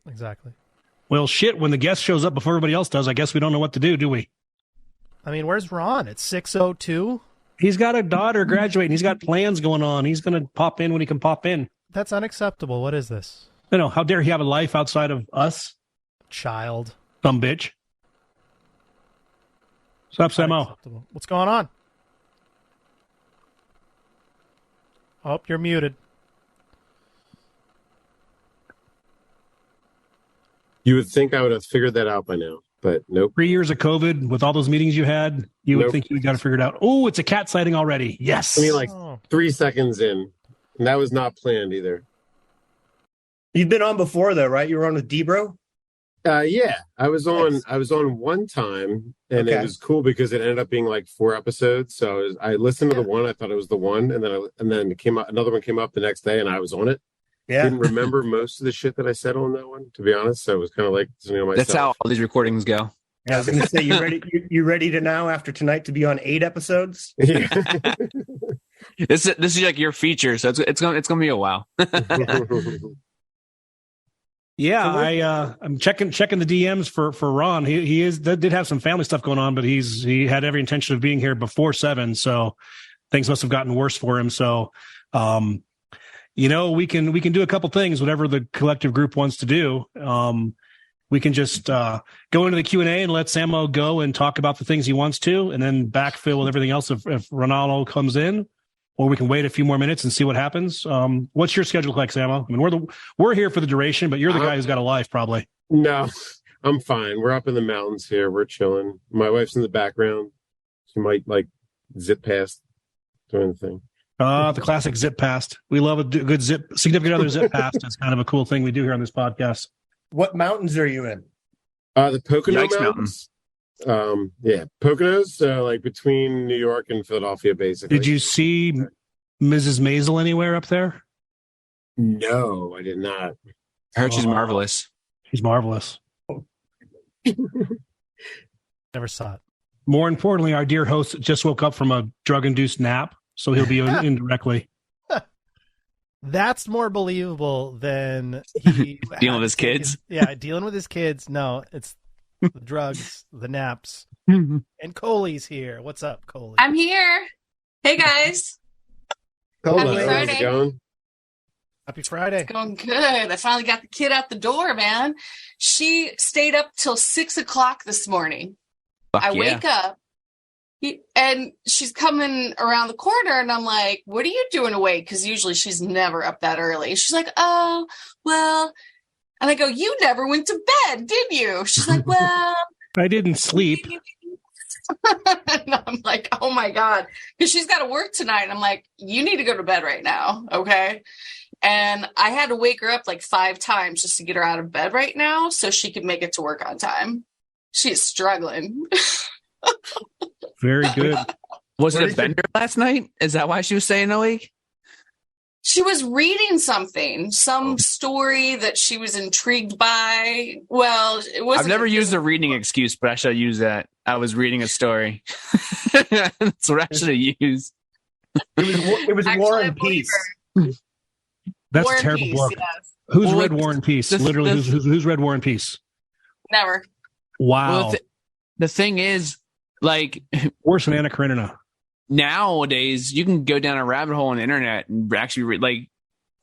Exactly. Well, shit, when the guest shows up before everybody else does, I guess we don't know what to do we? I mean, where's Ron? It's 6:02. He's got a daughter graduating. He's got plans going on. He's going to pop in when he can pop in. That's unacceptable. What is this? How dare he have a life outside of us? Child. Some bitch. What's up, Samo? What's going on? Oh, you're muted. You would think I would have figured that out by now, but nope. 3 years of COVID with all those meetings you had, you would Nope. think you got to figure it out. Oh, it's a cat sighting already. Yes. I mean, 3 seconds in, and that was not planned either. You've been on before, though, right? You were on with Debro? Yeah, I was on. Nice. I was on one time, and Okay. it was cool because it ended up being like 4 episodes. So I listened to the one. I thought it was the one, and then it came up. Another one came up the next day, and I was on it. Yeah. Didn't remember most of the shit that I said on that one, to be honest. So it was kind of like listening to myself. That's how all these recordings go. I was going to say, you ready to now, after tonight, to be on 8 episodes? Yeah. This is like your feature, so it's gonna be a while. Yeah, I'm checking the DMs for Ron. He did have some family stuff going on, but he had every intention of being here before 7. So things must have gotten worse for him. So, we can do a couple things, whatever the collective group wants to do. We can just go into the Q&A and let Samo go and talk about the things he wants to, and then backfill with everything else if Ronaldo comes in, or we can wait a few more minutes and see what happens. What's your schedule like, Samo? I mean, we're here for the duration, but you're the guy who's got a life, probably. No, I'm fine. We're up in the mountains here. We're chilling. My wife's in the background. She might zip past doing the thing. The classic zip past. We love a good significant other zip past. It's kind of a cool thing we do here on this podcast. What mountains are you in? The Pocono Yikes Mountains. Yeah, Poconos, between New York and Philadelphia, basically. Did you see Mrs. Maisel anywhere up there? No, I did not. I heard she's marvelous. She's marvelous. Never saw it. More importantly, our dear host just woke up from a drug-induced nap, so he'll be in directly. That's more believable than he Dealing with his kids? Dealing with his kids. No, it's the drugs, the naps. And Coley's here. What's up, Coley? I'm here. Hey, guys. Hello. Happy How's Friday. it going? Happy Friday. It's going good. I finally got the kid out the door, man. She stayed up till 6 o'clock this morning. Fuck I yeah. wake up and she's coming around the corner and I'm like, what are you doing awake? Because usually she's never up that early. She's like, oh, well. And I go, you never went to bed, did you? She's like, well. I didn't sleep. And I'm like, oh my God. Because she's got to work tonight. And I'm like, you need to go to bed right now. Okay. And I had to wake her up like 5 times just to get her out of bed right now so she could make it to work on time. She's struggling. Very good. Was it a bender last night? Is that why she was staying awake? She was reading some story that she was intrigued by. Well, it wasn't. I've never used a reading excuse, but I should use that. I was reading a story. That's what I should have used. It was Actually, War I and believe Peace. That's War a and terrible Peace, book. yes. Who's Well, read War and Peace? Literally, who's read War and Peace? Never. Wow. Well, the thing is, Worse than Anna Karenina. nowadays you can go down a rabbit hole on the internet and actually read,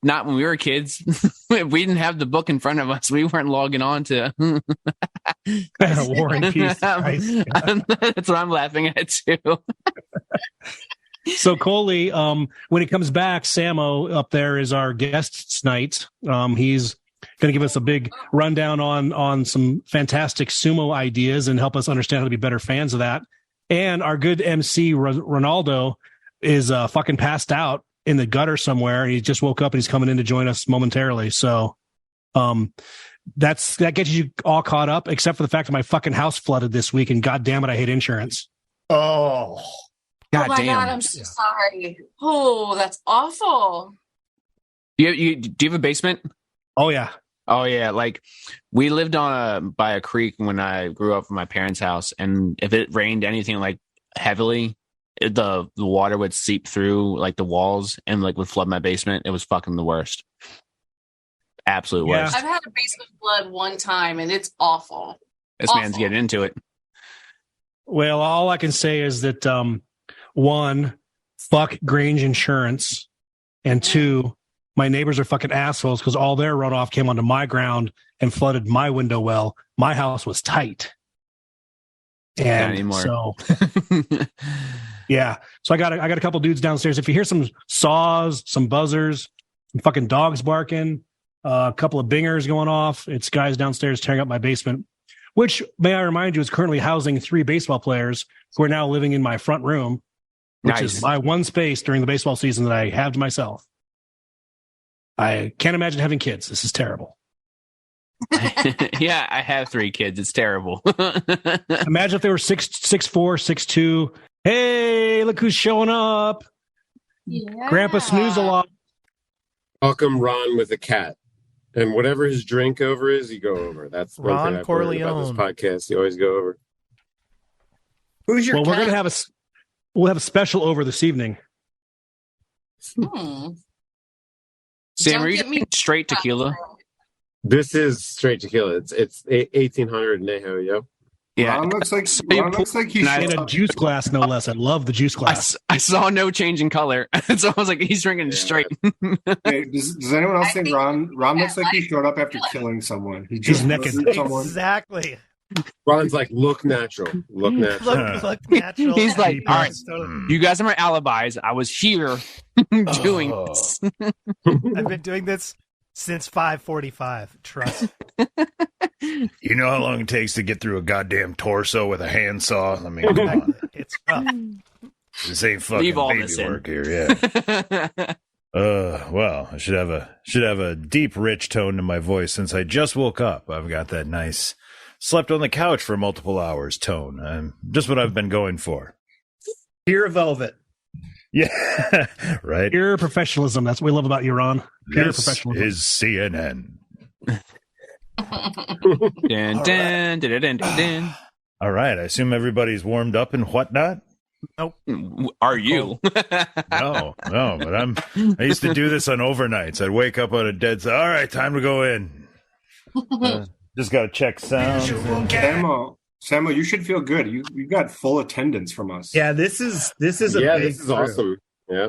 not when we were kids. We didn't have the book in front of us. We weren't logging on to War and Peace. Christ. That's what I'm laughing at too. So Coley, when he comes back, Samo up there is our guest tonight. He's going to give us a big rundown on some fantastic sumo ideas and help us understand how to be better fans of that. And our good MC Ronaldo is fucking passed out in the gutter somewhere. He just woke up and he's coming in to join us momentarily. So that gets you all caught up, except for the fact that my fucking house flooded this week, and God damn it, I hate insurance. Oh. God oh my damn. God, I'm so sorry. Oh, that's awful. Do you have a basement? Oh yeah. Oh yeah, we lived by a creek when I grew up in my parents' house, and if it rained anything heavily, the water would seep through the walls and would flood my basement. It was fucking the worst. absolute Yeah. worst. I've had a basement flood one time, and it's awful. This man's Awful. getting into it. Well, all I can say is that one, fuck Grange Insurance, and two, my neighbors are fucking assholes because all their runoff came onto my ground and flooded my window well. My house was tight. Not And anymore. so, yeah. So I got a couple dudes downstairs. If you hear some saws, some buzzers, some fucking dogs barking, a couple of bingers going off, it's guys downstairs tearing up my basement, which, may I remind you, is currently housing 3 baseball players who are now living in my front room, which Nice. is my one space during the baseball season that I have to myself. I can't imagine having kids. This is terrible. Yeah, I have 3 kids. It's terrible. Imagine if they were 6'4", 6'2". Hey, look who's showing up. Yeah. Grandpa snooze a lot. Welcome Ron with a cat. And whatever his drink over is, you go over. That's one Ron thing I've learned about this Corleone. podcast. You always go over. Who's your Well, cat? we're going to have we'll have a special over this evening. Sam, Don't are you get me- drinking straight tequila? This is straight tequila. It's 1800 Neho, yo. Yeah. Ron looks like you Ron looks like he and I- In should a juice glass, no less. I love the juice glass. I saw no change in color. So I was like, he's drinking Yeah. straight. Hey, does anyone else I think think Ron looks like he showed up after like- killing someone? He He's just naked. murdered someone. Exactly. Ron's like, look natural. Look natural. Look natural. He's like, Keep all right. us totally- You guys are my alibis. I was here doing Oh. this. I've been doing this since 5:45. Trust. You know how long it takes to get through a goddamn torso with a handsaw? I mean, come on. It's rough. This ain't fucking Leave all baby this in. work here. Yeah. Well, I should have a deep, rich tone to my voice since I just woke up. I've got that nice slept on the couch for multiple hours tone. Just what I've been going for. Pure velvet. Yeah, right. Pure professionalism. That's what we love about you, Ron. Pure This professionalism. is CNN. Dun, dun, dun, dun, dun, dun. All right. I assume everybody's warmed up and whatnot. Are you? No, but I used to do this on overnights. I'd wake up on a dead side. All right, time to go in. Just got to check sound. Samo, you should feel good. You got full attendance from us. Yeah, this is a Yeah, big this is crew. awesome. Yeah.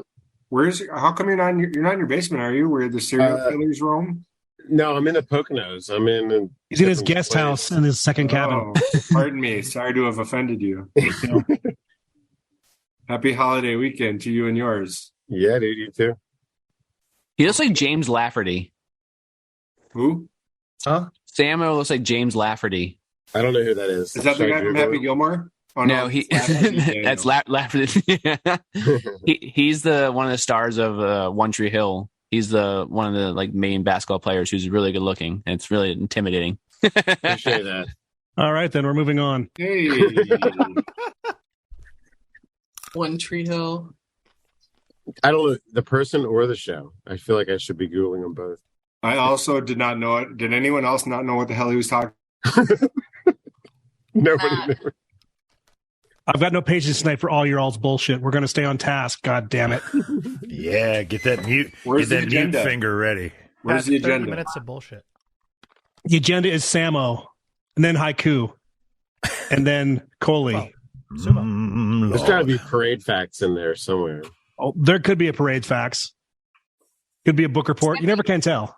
How come you're not in your basement? Are you where the serial killers roam? No, I'm in the Poconos. I'm in. He's in his different guest place. house in his second cabin. Oh, pardon me. Sorry to have offended you. Happy holiday weekend to you and yours. Yeah, dude, you too. He looks like James Lafferty. Who? Samuel looks like James Lafferty. I don't know who that is. Is that the Should I guy from Google Happy it? Gilmore? Oh, No, he it's Lafferty. that's Lafferty. He's the one of the stars of One Tree Hill. He's the one of the like main basketball players who's really good looking, and it's really intimidating. Appreciate that. All right, then we're moving on. Hey. One Tree Hill. I don't know the person or the show. I feel like I should be Googling them both. I also did not know it. Did anyone else not know what the hell he was talking? Nobody Nah. knew. I've got no patience tonight for all your all's bullshit. We're going to stay on task. God damn it. Yeah, get that mute. Where's get the that mute agenda? finger ready. Where's That's the 30 agenda? minutes of bullshit. The agenda is Samo, and then Haiku, and then Coley. Well, SUMO. There's got to be parade facts in there somewhere. Oh, there could be a parade facts. Could be a book report. You never can tell.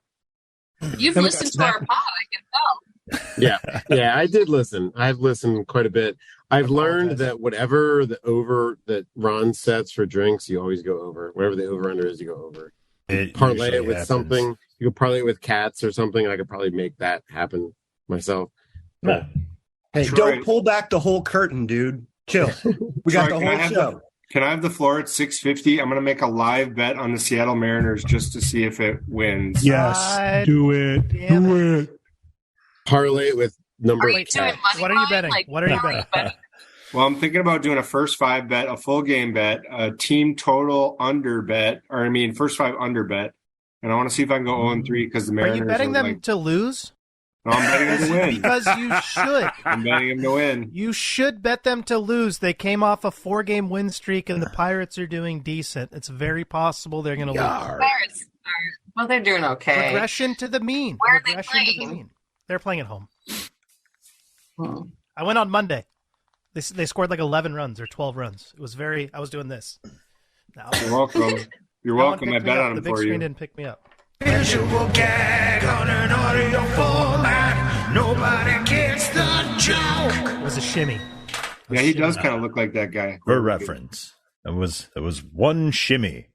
You've Then we listened to got our pod, I can tell. Yeah, I did listen. I've listened quite a bit. I've learned that whatever the over that Ron sets for drinks, you always go over. Whatever the over under is, you go over. It Parlay usually it with happens. something. You could parlay it with cats or something. I could probably make that happen myself. Yeah. Hey, Troy. don't pull back the whole curtain, dude. Chill. We got Troy, the whole show. Can I have the floor at 650? I'm going to make a live bet on the Seattle Mariners just to see if it wins. Yes. God Do it. damn Do it. Parlay it with number Are you doing 10. money What are you line? betting? Like, What are you how betting? betting? Well, I'm thinking about doing a first 5 bet, a full game bet, a team total under bet, first 5 under bet. And I want to see if I can go 0-3 because the Are Mariners you betting them like, to lose? no, I'm betting them to win. Because you should. I'm betting them to win. You should bet them to lose. They came off a 4-game win streak, and the Pirates are doing decent. It's very possible they're going to lose. Pirates. Well, they're doing okay. Regression to the mean. Where are they Regression to the playing? mean. They're playing at home. Hmm. I went on Monday. They scored like 11 runs or 12 runs. It was I was doing this. No, You're welcome. You're no one welcome. I picked me bet up. on The him big for screen you. didn't pick me up. Visual gag on an audio format. Nobody gets the joke. It was a shimmy. Yeah, he does kind of look like that guy. For reference, that was one shimmy.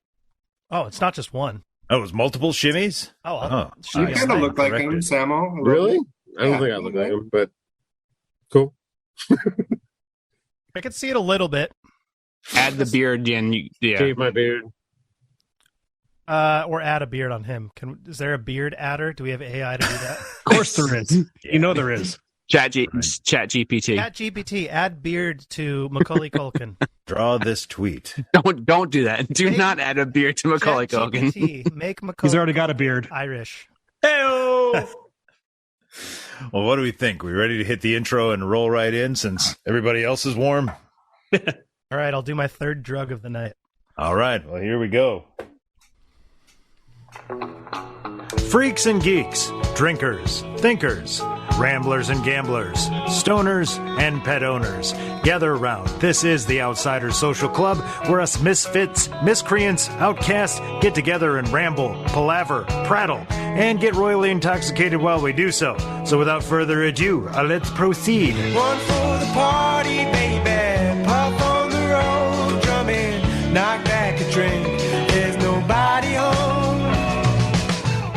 Oh, it's not just one. Oh, it was multiple shimmies. Oh, Oh, You I kind of look like him, corrected. Samo. a little Really? bit. I don't Yeah. think I look like him, but cool. I could see it a little bit. Add the beard in. Yeah. Shave my beard. Or add a beard on him. Is there a beard adder? Do we have AI to do that? Of course there is. You know there is. Chat GPT. At GPT, add beard to Macaulay Culkin. Draw this tweet. Don't do that. Do not add a beard to Macaulay Culkin. ChatGPT, make Macaulay He's already got a beard. Irish. Well, what do we think? We ready to hit the intro and roll right in since everybody else is warm? All right, I'll do my third drug of the night. All right, well, here we go. Freaks and geeks, drinkers, thinkers, ramblers and gamblers, stoners and pet owners. Gather around. This is the Outsiders Social Club, where us misfits, miscreants, outcasts get together and ramble, palaver, prattle, and get royally intoxicated while we do so. So without further ado, let's proceed. One for the party, baby. Puff on the road, drumming. Knock back a drink. There's nobody home.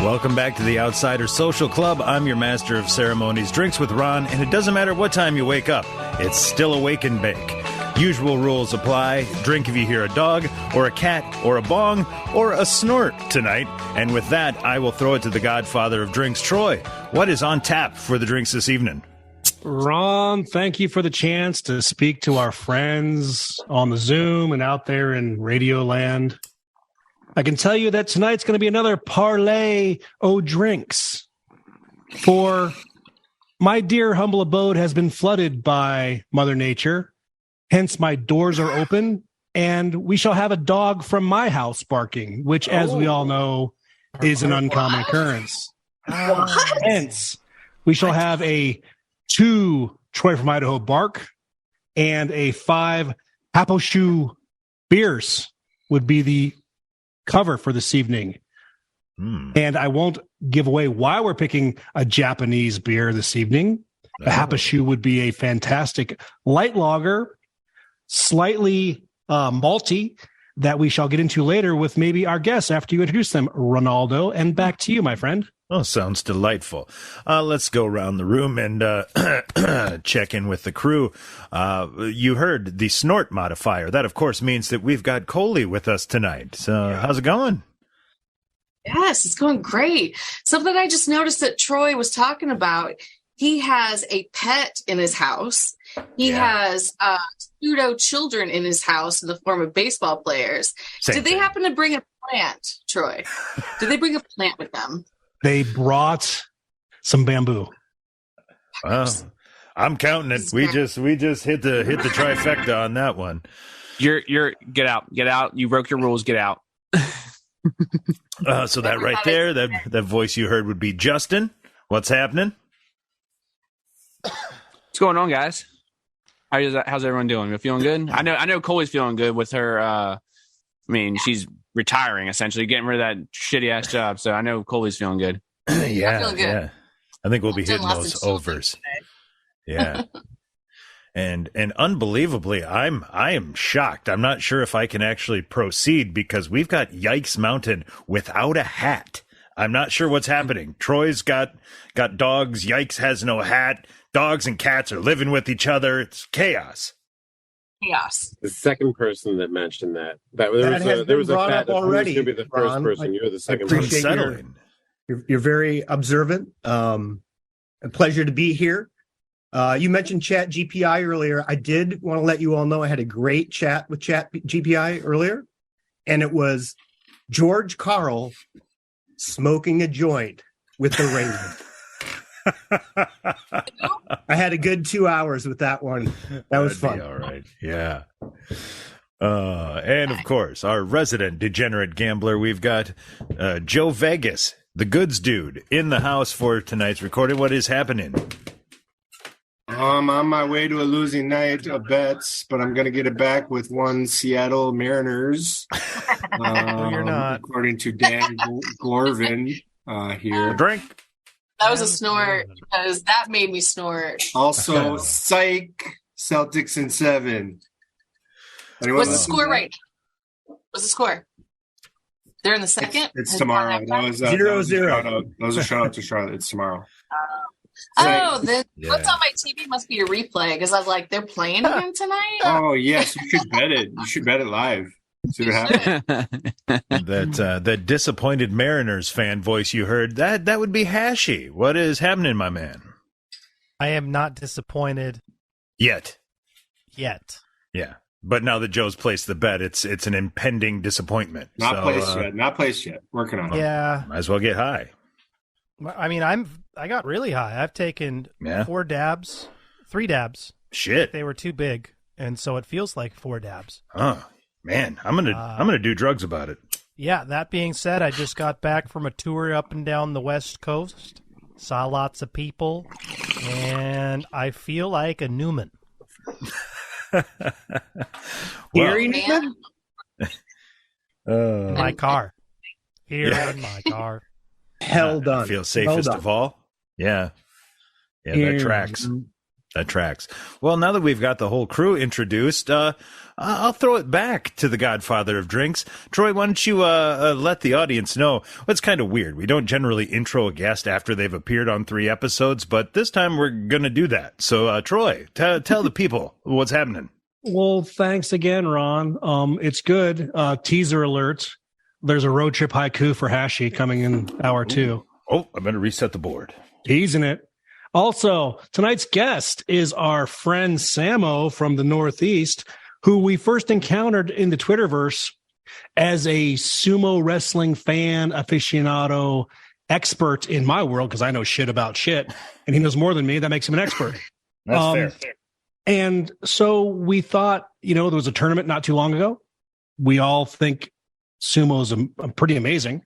Welcome back to the Outsiders Social Club. I'm your master of ceremonies, Drinks with Ron, and it doesn't matter what time you wake up, it's still a wake and bake. Usual rules apply. Drink if you hear a dog, or a cat, or a bong, or a snort tonight. And with that, I will throw it to the godfather of drinks, Troy. What is on tap for the drinks this evening? Ron, thank you for the chance to speak to our friends on the Zoom and out there in Radio Land. I can tell you that tonight's going to be another parlay o' drinks. For my dear humble abode has been flooded by Mother Nature. Hence, my doors are open, and we shall have a dog from my house barking, which, as we all know, is an uncommon occurrence. Hence, we shall have a 2 Troy from Idaho bark and a 5 Haposhu beers would be the cover for this evening. And I won't give away why we're picking a Japanese beer this evening. A Haposhu would be a fantastic light lager, slightly malty, that we shall get into later with maybe our guests after you introduce them, Ronaldo. And back to you, my friend. Oh, sounds delightful. Let's go around the room and check in with the crew. You heard the snort modifier. That, of course, means that we've got Coley with us tonight. So how's it going? Yes, it's going great. Something I just noticed that Troy was talking about. He has a pet in his house. He has pseudo children in his house in the form of baseball players. Did they happen to bring a plant, Troy? Did they bring a plant with them? They brought some bamboo. Well, I'm counting it. We just hit the trifecta on that one. You're get out. You broke your rules. Get out. So that right there, that voice you heard would be Justin. What's happening? What's going on, guys? How's everyone doing? You feeling good? I know Coley's feeling good with her. She's retiring essentially, getting rid of that shitty ass job. So I know Coley's feeling good. Yeah. I think we'll be hitting those overs. Yeah. And unbelievably, I am shocked. I'm not sure if I can actually proceed because we've got Yikes Mountain without a hat. I'm not sure what's happening. Troy's got dogs. Yikes has no hat. Dogs and cats are living with each other. It's chaos. Chaos. The second person that mentioned that That has there was been a brought bet up that already, who's going to be the first Ron. person. You're the second appreciate person. Unsettling. You're very observant. A pleasure to be here. You mentioned Chat GPI earlier. I did want to let you all know I had a great chat with Chat GPI earlier, and it was George Carl smoking a joint with the Raven. I had a good 2 hours with that one. That was That'd be fun. all right. Yeah. And of course, our resident degenerate gambler, we've got Joe Vegas, the goods dude, in the house for tonight's recording. What is happening? I'm on my way to a losing night of bets, but I'm going to get it back with one Seattle Mariners. No, you're not. According to Dan Glorvin here. Drink. That was a snort because that made me snort. Also, psych, Celtics in 7. What's the score right now? What's the score? They're in the second? It's tomorrow. That was 0-0. That was a shout out to Charlotte. It's tomorrow. Then what's on my TV must be a replay because I was like, they're playing again tonight? Oh, yes. You should bet it. You should bet it live. See what happens. That disappointed Mariners fan voice you heard, that would be Hashy. What is happening, my man? I am not disappointed Yet. yet. But now that Joe's placed the bet, it's an impending disappointment. Not placed yet. Working on it. Yeah. Might as well get high. I mean, I got really high. I've taken 3 dabs. Shit. They were too big, and so it feels like 4 dabs. Oh, man. I'm gonna do drugs about it. Yeah, that being said, I just got back from a tour up and down the West Coast. Saw lots of people, and I feel like a Newman. Gary Newman? In my car. Here in my car. Hell done. Feel safest of all? Yeah. Yeah, that tracks. That tracks. Well, now that we've got the whole crew introduced, I'll throw it back to the godfather of drinks. Troy, why don't you let the audience know? Well, it's kind of weird. We don't generally intro a guest after they've appeared on 3 episodes, but this time we're going to do that. So, Troy, tell the people what's happening. Well, thanks again, Ron. It's good. Teaser alert. There's a road trip haiku for Hashi coming in hour 2. Oh, I better reset the board. Teasing it. Also, tonight's guest is our friend Samo from the Northeast, who we first encountered in the Twitterverse as a sumo wrestling fan, aficionado, expert in my world, because I know shit about shit, and he knows more than me. That makes him an expert. That's fair. And so we thought, there was a tournament not too long ago. We all think sumo is pretty amazing,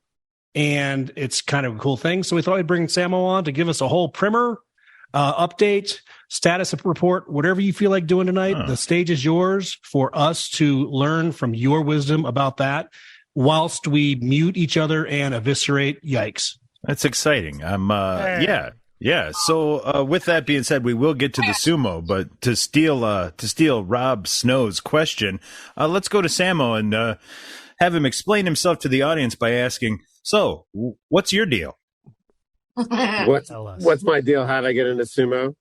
and it's kind of a cool thing. So we thought we'd bring Samo on to give us a whole primer, update, status report, whatever you feel like doing tonight. The stage is yours for us to learn from your wisdom about that whilst we mute each other and eviscerate yikes. That's exciting. Yeah. So with that being said, we will get to the sumo, but to steal Rob Snow's question, let's go to Samo and have him explain himself to the audience by asking, so what's your deal? What's my deal? How did I get into sumo?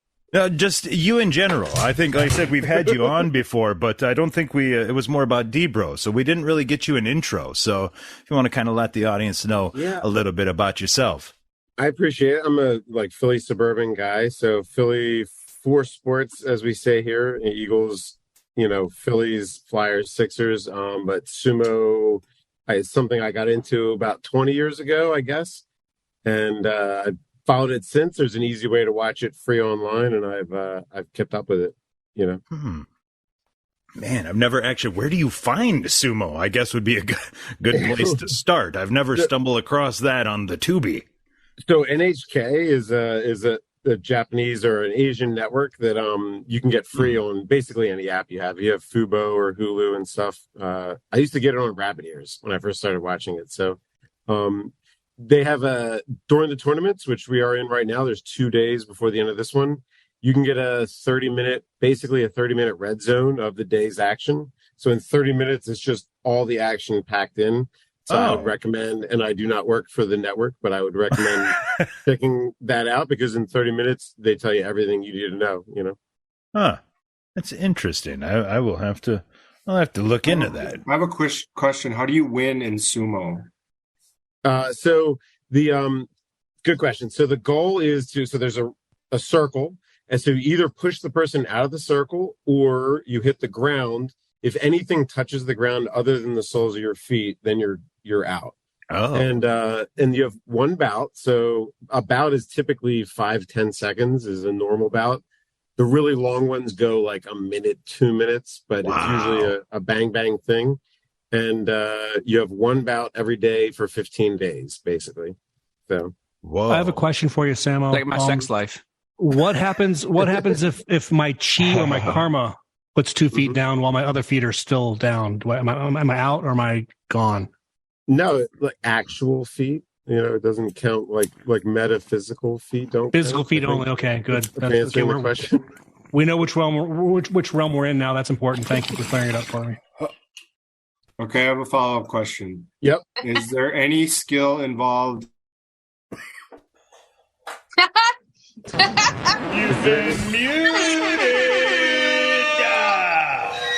Just you in general. I think, like I said, we've had you on before, but I don't think it was more about D-Bro, so we didn't really get you an intro. So if you want to kind of let the audience know a little bit about yourself. I appreciate it. I'm a Philly suburban guy, so Philly for sports, as we say here, Eagles, Phillies, Flyers, Sixers, but sumo is something I got into about 20 years ago, I guess. And I've followed it since. There's an easy way to watch it free online, and I've kept up with it, Man, I've never actually. Where do you find sumo? I guess would be a good place to start. I've never stumbled across that on the Tubi. So NHK is a Japanese or an Asian network that you can get free on basically any app you have. You have Fubo or Hulu and stuff. I used to get it on Rabbit Ears when I first started watching it. So they have during the tournaments, which we are in right now, there's 2 days before the end of this one. You can get a 30-minute red zone of the day's action. So in 30 minutes, it's just all the action packed in. So I would recommend, and I do not work for the network, but I would recommend checking that out because in 30 minutes, they tell you everything you need to know, Huh. That's interesting. I'll have to look into that. I have a question. How do you win in sumo? So the good question. So the goal is so there's a circle, and so you either push the person out of the circle or you hit the ground. If anything touches the ground other than the soles of your feet, then you're out. Oh. And you have one bout. So a bout is typically 5-10 seconds is a normal bout. The really long ones go like a minute, 2 minutes, but it's usually a bang bang thing. And you have one bout every day for 15 days, basically. So, Whoa. I have a question for you, Samo. Like my sex life. What happens if my chi or my karma puts 2 feet down while my other feet are still down? Am I out or am I gone? no, like actual feet. It doesn't count like metaphysical feet. Don't Physical count, feet I think. only. Okay, good. If answering the question. We know which realm we're in now. That's important. Thank you for clearing it up for me. Okay, I have a follow-up question. Yep. Is there any skill involved? You've been muted.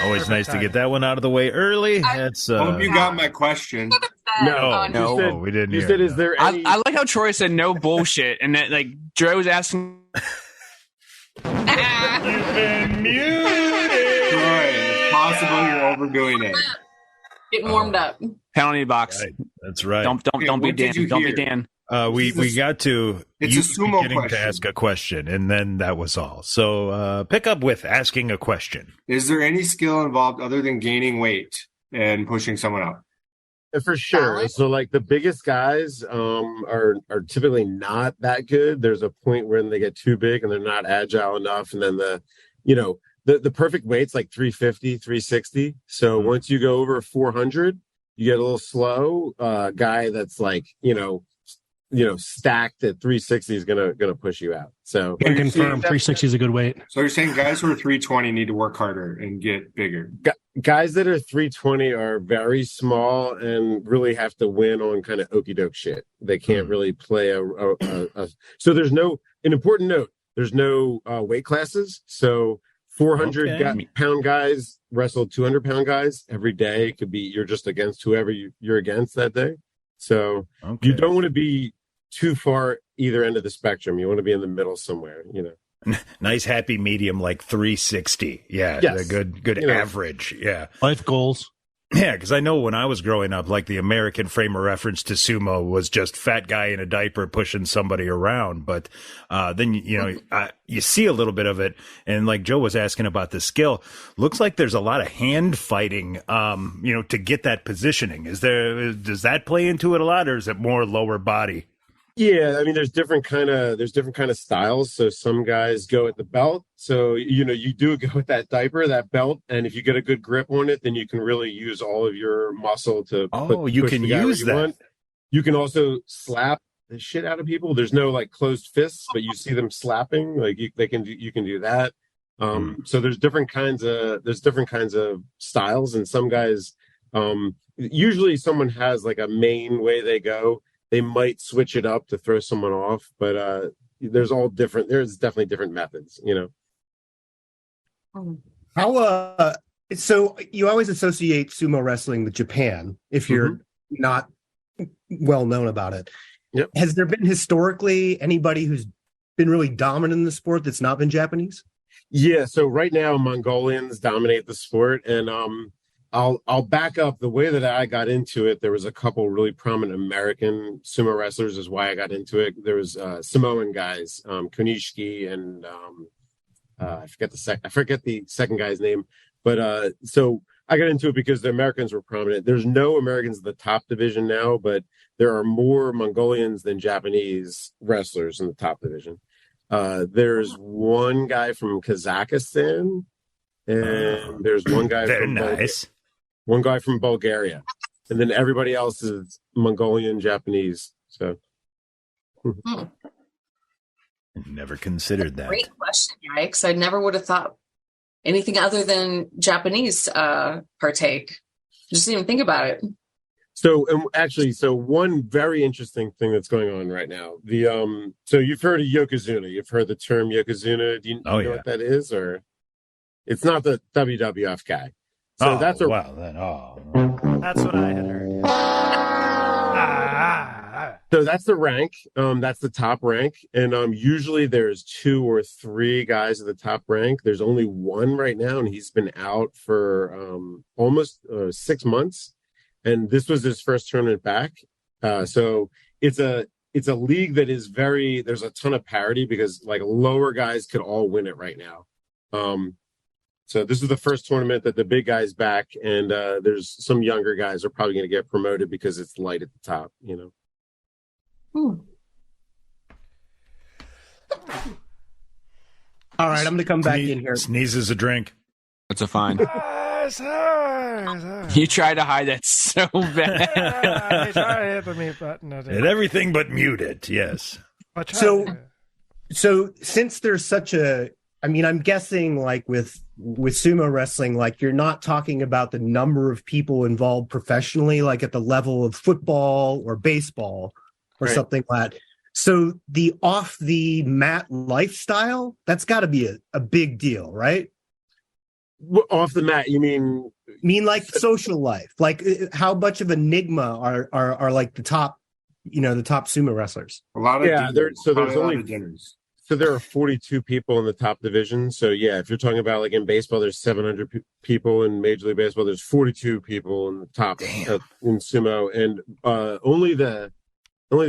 Always nice to get that one out of the way early. That's Hope you got my question. No, no, you said, we didn't You hear said, it, is no. there any? I like how Troy said no bullshit, and that like Joe was asking. You've been muted. Troy, it's possible you're overdoing it. Getting warmed up. Penalty box. Right. That's right. Don't be what Dan. did you Don't be hear? Dan. We got to It's you a sumo beginning to question. ask a question, and then that was all. So pick up with asking a question. Is there any skill involved other than gaining weight and pushing someone up? For sure. Balance? So like the biggest guys are typically not that good. There's a point when they get too big and they're not agile enough. And then the perfect weight's like 350, 360. So once you go over 400, you get a little slow. Guy that's like, stacked at 360 is gonna push you out. So Can confirm 360 is a good weight. So you're saying guys who are 320 need to work harder and get bigger. guys that are 320 are very small and really have to win on kind of okey doke shit. They can't really play so there's no, an important note, there's no weight classes. So 400 pound guys wrestle 200-pound guys every day. It could be you're just against whoever you're against that day. So you don't want to be too far either end of the spectrum. You want to be in the middle somewhere, Nice happy medium, like 360. Yeah, Yes. a good average. Yeah. Life goals. Yeah, because I know when I was growing up, like the American frame of reference to sumo was just fat guy in a diaper pushing somebody around. But then, you see a little bit of it. And like Joe was asking about the skill, looks like there's a lot of hand fighting, to get that positioning. Does that play into it a lot, or is it more lower body? Yeah, I mean, there's different kind of styles. So some guys go at the belt. So you do go with that diaper, that belt, and if you get a good grip on it, then you can really use all of your muscle to. You can use that. Want. You can also slap the shit out of people. There's no like closed fists, but you see them slapping. Like you can do that. So there's different kinds of styles, and some guys, usually someone has like a main way they go. They might switch it up to throw someone off, but there's definitely different methods, How so you always associate sumo wrestling with Japan if you're not well known about it. Yep. Has there been historically anybody who's been really dominant in the sport that's not been Japanese? Yeah, so right now Mongolians dominate the sport, and I'll back up. The way that I got into it, there was a couple really prominent American sumo wrestlers is why I got into it. There was Samoan guys, Konishiki, and I forget the second guy's name. But so I got into it because the Americans were prominent. There's no Americans in the top division now, but there are more Mongolians than Japanese wrestlers in the top division. There's one guy from Kazakhstan, and there's one guy one guy from Bulgaria, and then everybody else is Mongolian, Japanese. So never considered that. Great question, Yikes. I never would have thought anything other than Japanese partake. Just didn't even think about it. So one very interesting thing that's going on right now. So you've heard of Yokozuna. You've heard the term Yokozuna. Do you know what that is? Or it's not the WWF guy. So that's what I had heard. So that's the rank. That's the top rank. And usually there's 2 or 3 guys at the top rank. There's only one right now, and he's been out for almost 6 months. And this was his first tournament back. So it's it's a league that is there's a ton of parity because like lower guys could all win it right now. So this is the first tournament that the big guys back, and there's some younger guys are probably going to get promoted because it's light at the top, you know. All right, I'm going to come back in here. Sneezes a drink. That's a fine. You tried to hide that so bad. And everything but mute it, yes. So since there's such a, I mean, I'm guessing like with sumo wrestling, like you're not talking about the number of people involved professionally, like at the level of football or baseball or something like that. So the off the mat lifestyle, that's got to be a big deal, right? Off the mat, you mean like social life? Like how much of enigma are like the top sumo wrestlers? A lot of dinners. There's only dinners. So there are 42 people in the top division. So yeah, if you're talking about like in baseball, there's 700 people. In Major League Baseball, there's 42 people in the top in sumo, and only the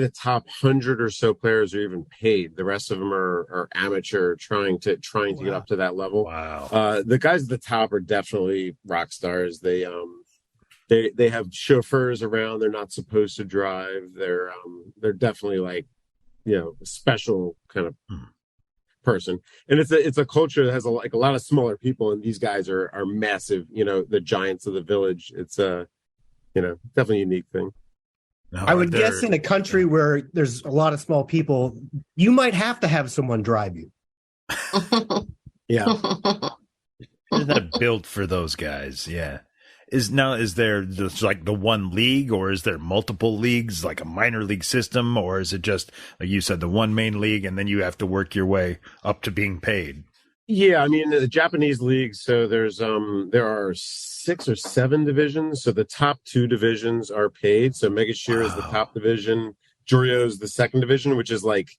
top 100 or so players are even paid. The rest of them are amateur, trying to get up to that level. Wow. The guys at the top are definitely rock stars. They have chauffeurs around. They're not supposed to drive. They're definitely like, you know, a special kind of person. And it's a culture that has a lot of smaller people, and these guys are massive. You know, the giants of the village. It's definitely a unique thing. I would guess in a country where there's a lot of small people, you might have to have someone drive you. Yeah. They're not built for those guys. Yeah. Is there just like the one league, or is there multiple leagues, like a minor league system, or is it just, like you said, the one main league and then you have to work your way up to being paid? Yeah, I mean the Japanese league. So there are 6 or 7 divisions. So the top 2 divisions are paid. So Megashira is the top division. Juryo is the second division, which is like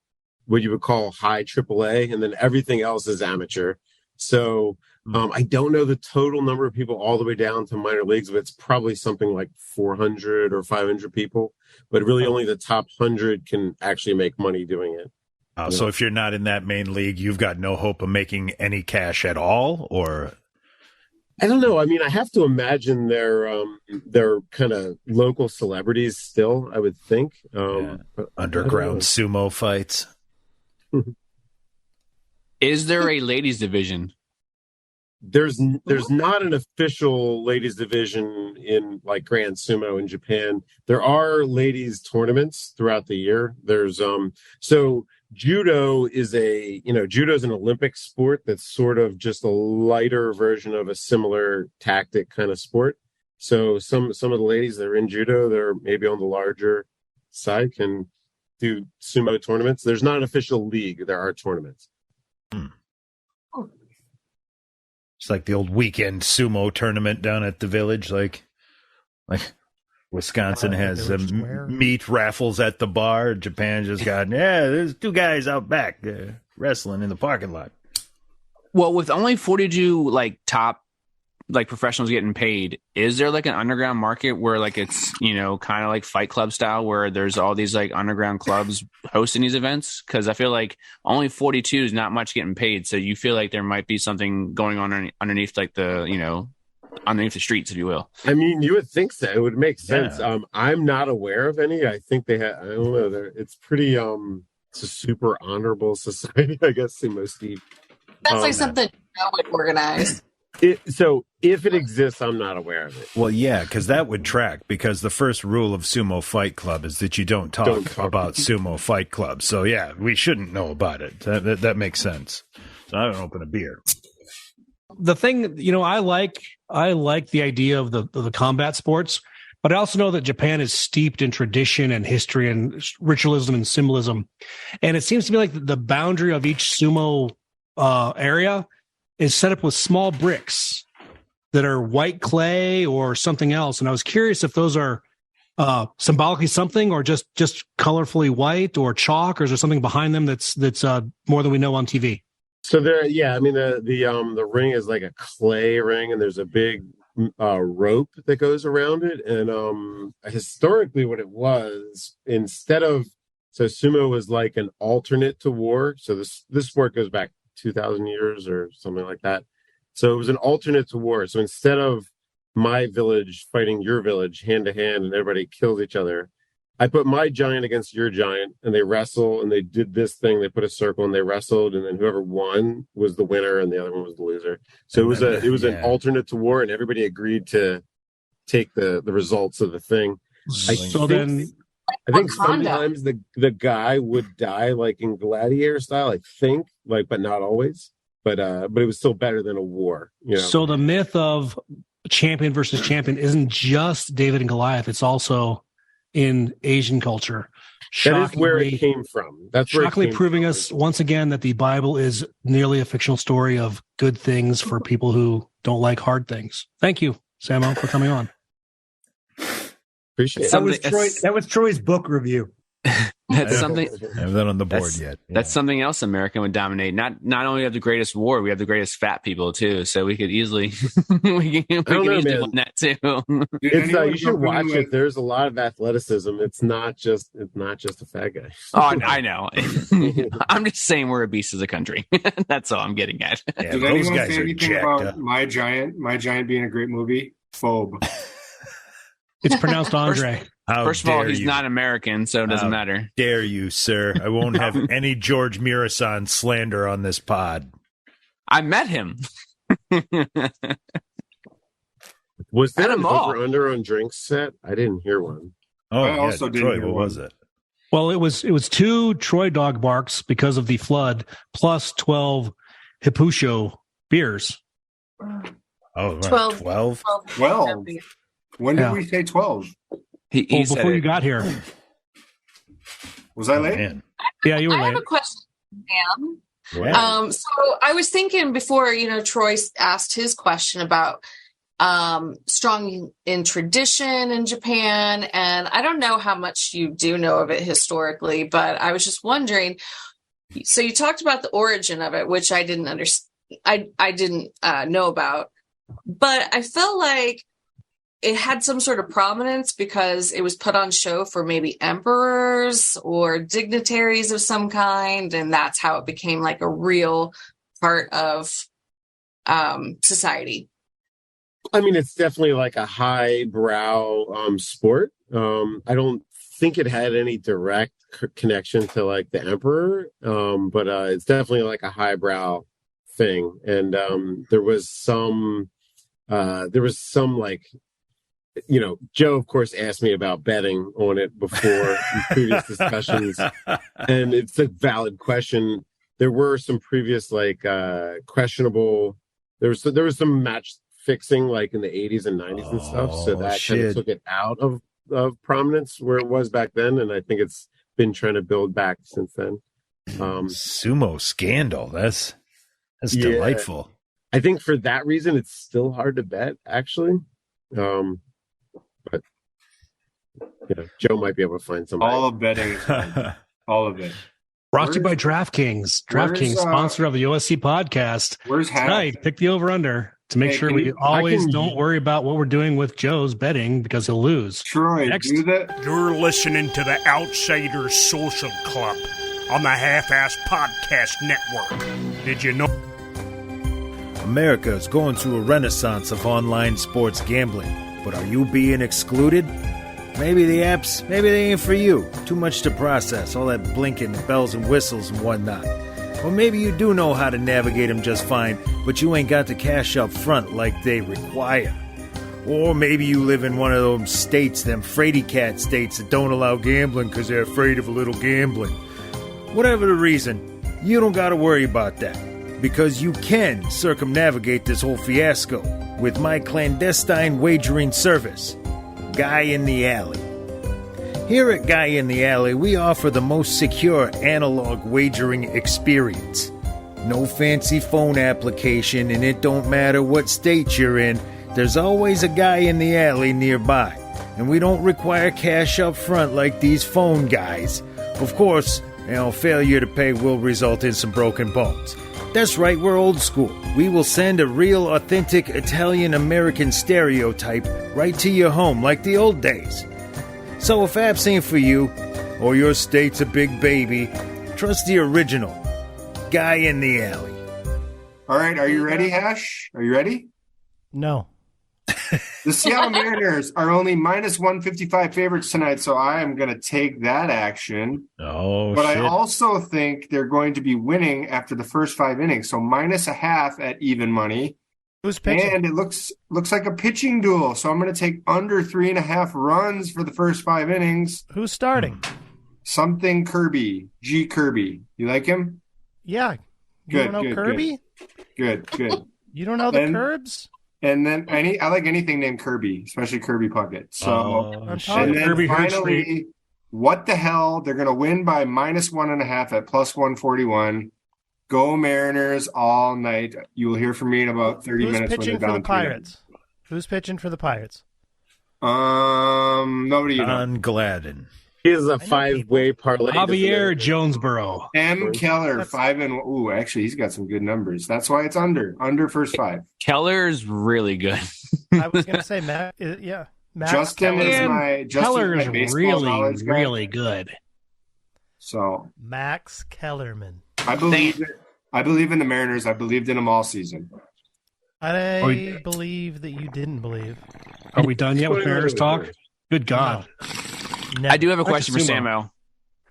what you would call high AAA, and then everything else is amateur. So I don't know the total number of people all the way down to minor leagues, but it's probably something like 400 or 500 people. But really, only the top 100 can actually make money doing it. So if you're not in that main league, you've got no hope of making any cash at all, or? I don't know. I mean, I have to imagine they're kind of local celebrities still, I would think. Underground sumo fights. Is there a ladies division? There's not an official ladies division in like Grand Sumo in Japan. There are ladies tournaments throughout the year. There's so judo is judo's an Olympic sport that's sort of just a lighter version of a similar tactic kind of sport. So some of the ladies that are in judo, they're maybe on the larger side, can do sumo tournaments. There's not an official league. There are tournaments. It's like the old weekend sumo tournament down at the village, like Wisconsin has meat raffles at the bar. Japan just got there's 2 guys out back wrestling in the parking lot. Well, with only 42 like top like professionals getting paid, is there like an underground market where like it's, you know, kind of like Fight Club style where there's all these like underground clubs hosting these events? Because I feel like only 42 is not much getting paid, so you feel like there might be something going on underneath like the, you know, underneath the streets, if you will. I mean, you would think so. It would make sense. I'm not aware of any. I think they have. I don't know. It's pretty. It's a super honorable society, I guess. In most deep. That's like something I would organize. So if it exists, I'm not aware of it. Well, yeah, because that would track, because the first rule of Sumo Fight Club is that you don't talk about Sumo Fight Club. So yeah, we shouldn't know about it. That makes sense. So I don't open a beer. The thing, you know, I like the idea of the combat sports, but I also know that Japan is steeped in tradition and history and ritualism and symbolism. And it seems to me like the boundary of each sumo area is set up with small bricks that are white clay or something else. And I was curious if those are symbolically something, or just colorfully white, or chalk, or is there something behind them that's more than we know on TV? So there, yeah, I mean the ring is like a clay ring, and there's a big rope that goes around it. And historically, what it was, instead of So sumo was like an alternate to war. So this sport goes back 2,000 years or something like that. So it was an alternate to war. So instead of my village fighting your village hand to hand and everybody kills each other, I put my giant against your giant and they wrestle and they did this thing. They put a circle and they wrestled, and then whoever won was the winner and the other one was the loser. So it was an alternate to war, and everybody agreed to take the results of the thing. I think sometimes the guy would die like in gladiator style, I think, like, but not always. But it was still better than a war. You know? So the myth of champion versus champion isn't just David and Goliath. It's also in Asian culture. That is where it came from. That's shockingly proving us once again that the Bible is nearly a fictional story of good things for people who don't like hard things. Thank you, Samo, for coming on. Appreciate it. That was Troy's book review. That's something. I have that on the board yet. Yeah. That's something else America would dominate. Not only have the greatest war, we have the greatest fat people too. So we could easily we can easily win that too. It's you should watch it. There's a lot of athleticism. It's not just a fat guy. Oh, I know. I'm just saying we're a beast as a country. That's all I'm getting at. Yeah, did anyone say anything about My Giant being a great movie? Phobe. It's pronounced Andre. First of all, he's not American, so it doesn't matter. Dare you, sir? I won't have any George Mirasan slander on this pod. I met him. Was that an over-under on drinks set? I didn't hear one. Oh, I also didn't hear what one. Was it? Well, it was 2 Troy dog barks because of the flood, plus 12 Hipusho beers. Oh, 12. 12? 12. When did we say 12? Before you got here. Was I late? Yeah, you were late. I have a question, Sam. So I was thinking before, Troy asked his question about strong in tradition in Japan, and I don't know how much you do know of it historically, but I was just wondering. So you talked about the origin of it, which I didn't understand. I didn't know about, but I felt like it had some sort of prominence because it was put on show for maybe emperors or dignitaries of some kind, and that's how it became like a real part of society. I mean, it's definitely like a highbrow sport. I don't think it had any direct connection to like the emperor, but it's definitely like a highbrow thing. And there was some like, Joe, of course, asked me about betting on it before in previous discussions, and it's a valid question. There were some previous questionable. There was some match fixing like in the 80s and 90s and stuff, so that kind of took it out of prominence where it was back then, and I think it's been trying to build back since then. Sumo scandal. That's delightful. I think for that reason, it's still hard to bet, actually. But Joe might be able to find somebody. All of betting is fine. All of it. Brought to you by DraftKings. DraftKings, sponsor of the OSC podcast. Where's Hat? Tonight, pick the over-under to make sure we always don't worry about what we're doing with Joe's betting because he'll lose. Troy, next. Do that. You're listening to the Outsiders Social Club on the Half-Ass Podcast Network. Did you know? America is going through a renaissance of online sports gambling. But are you being excluded? Maybe the apps, maybe they ain't for you. Too much to process, all that blinking, bells and whistles and whatnot. Or maybe you do know how to navigate them just fine, but you ain't got the cash up front like they require. Or maybe you live in one of those states, them fraidy cat states that don't allow gambling because they're afraid of a little gambling. Whatever the reason, you don't got to worry about that. Because you can circumnavigate this whole fiasco with my clandestine wagering service, Guy in the Alley. Here at Guy in the Alley, we offer the most secure analog wagering experience. No fancy phone application, and it don't matter what state you're in, there's always a Guy in the Alley nearby. And we don't require cash up front like these phone guys. Of course, failure to pay will result in some broken bones. That's right, we're old school. We will send a real, authentic Italian-American stereotype right to your home like the old days. So if apps ain't for you, or your state's a big baby, trust the original. Guy in the alley. All right, are you ready, Hash? Are you ready? No. The Seattle Mariners are only minus 155 favorites tonight, so I am going to take that action. Oh, but shit. I also think they're going to be winning after the first 5 innings, so minus a half at even money. Who's pitching? And it looks like a pitching duel, so I'm going to take under 3.5 runs for the first 5 innings. Who's starting? Something Kirby, G. Kirby. You like him? Yeah. You Good, don't know good, Kirby? Good. You don't know the Curbs? And then I like anything named Kirby, especially Kirby Puckett. So I'm talking and then Kirby finally, what the hell? They're going to win by minus 1.5 at plus 141. Go Mariners all night. You will hear from me in about 30 Who's minutes. pitching when they're for down the Pirates? Who's pitching for the Pirates? Nobody you know. Don Gladden. He has a 5-way parlay. Javier Jonesboro. M. Keller, 5 and ooh, actually, he's got some good numbers. That's why it's under first 5. Keller's really good. I was going to say Matt. Yeah. Max Justin is Keller's my baseball knowledge guy. really good. So Max Kellerman. I believe in the Mariners. I believed in them all season. I believe that you didn't believe. Are we done yet with Mariners talk? Good God. No. I do have a question for SUMO.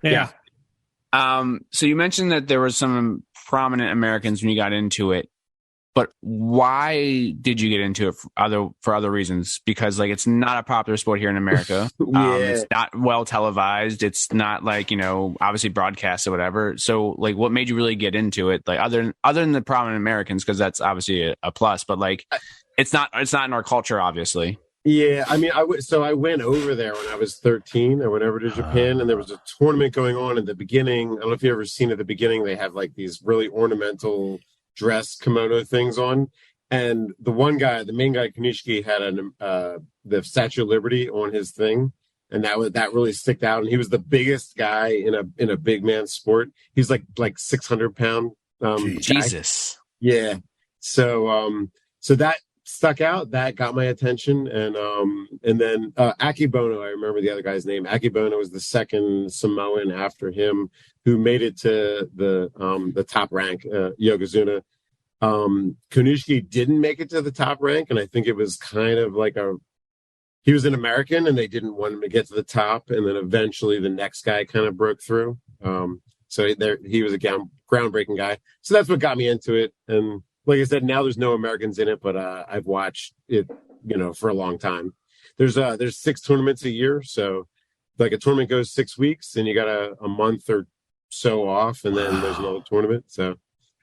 Samo. Yeah. So you mentioned that there was some prominent Americans when you got into it, but why did you get into it for other reasons? Because like it's not a popular sport here in America. It's not well televised. It's not like, obviously broadcast or whatever. So like what made you really get into it? Like other than the prominent Americans, because that's obviously a plus, but like it's not in our culture, obviously. Yeah, I mean, I went over there when I was 13. I went over to Japan, and there was a tournament going on in the beginning. I don't know if you've ever seen at the beginning, they have like these really ornamental dress kimono things on. And the one guy, the main guy, Kanishiki, had the Statue of Liberty on his thing, and that really sticked out. And he was the biggest guy in a big man sport. He's like 600-pound. Jesus. Yeah. So that stuck out. That got my attention, and then Akibono. I remember the other guy's name. Akibono was the second Samoan after him who made it to the top rank. Yokozuna. Kunishiki didn't make it to the top rank, and I think it was kind of like he was an American, and they didn't want him to get to the top, and then eventually the next guy kind of broke through. So he was a groundbreaking guy. So that's what got me into it, and like I said, now there's no Americans in it, but I've watched it, for a long time. There's 6 tournaments a year, so like a tournament goes 6 weeks, and you got a month or so off, and then there's another tournament. So,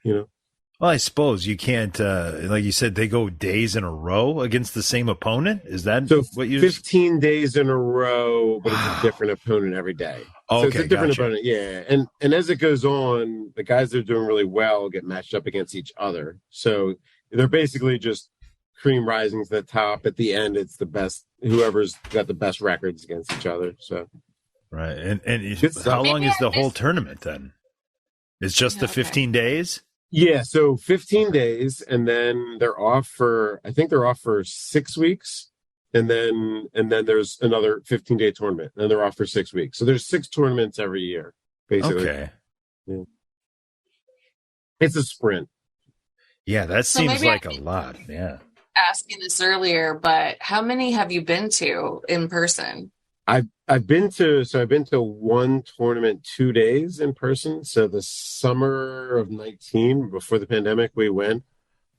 Well, I suppose you can't, like you said, they go days in a row against the same opponent. Is that what you? 15 days in a row, but it's a different opponent every day. So it's a different opponent, yeah. And as it goes on, the guys that are doing really well get matched up against each other. So they're basically just cream rising to the top. At the end, it's the best. Whoever's got the best records against each other. So right, and how long is the whole tournament then? It's just the 15 days. Yeah, so 15 days, and then they're off for 6 weeks, and then there's another 15-day tournament, and they're off for 6 weeks. So there's 6 tournaments every year, basically. Okay. Yeah. It's a sprint. Yeah, that seems like a lot. Yeah. Asking this earlier, but how many have you been to in person? I've been to one tournament 2 days in person. So the summer of 19, before the pandemic, we went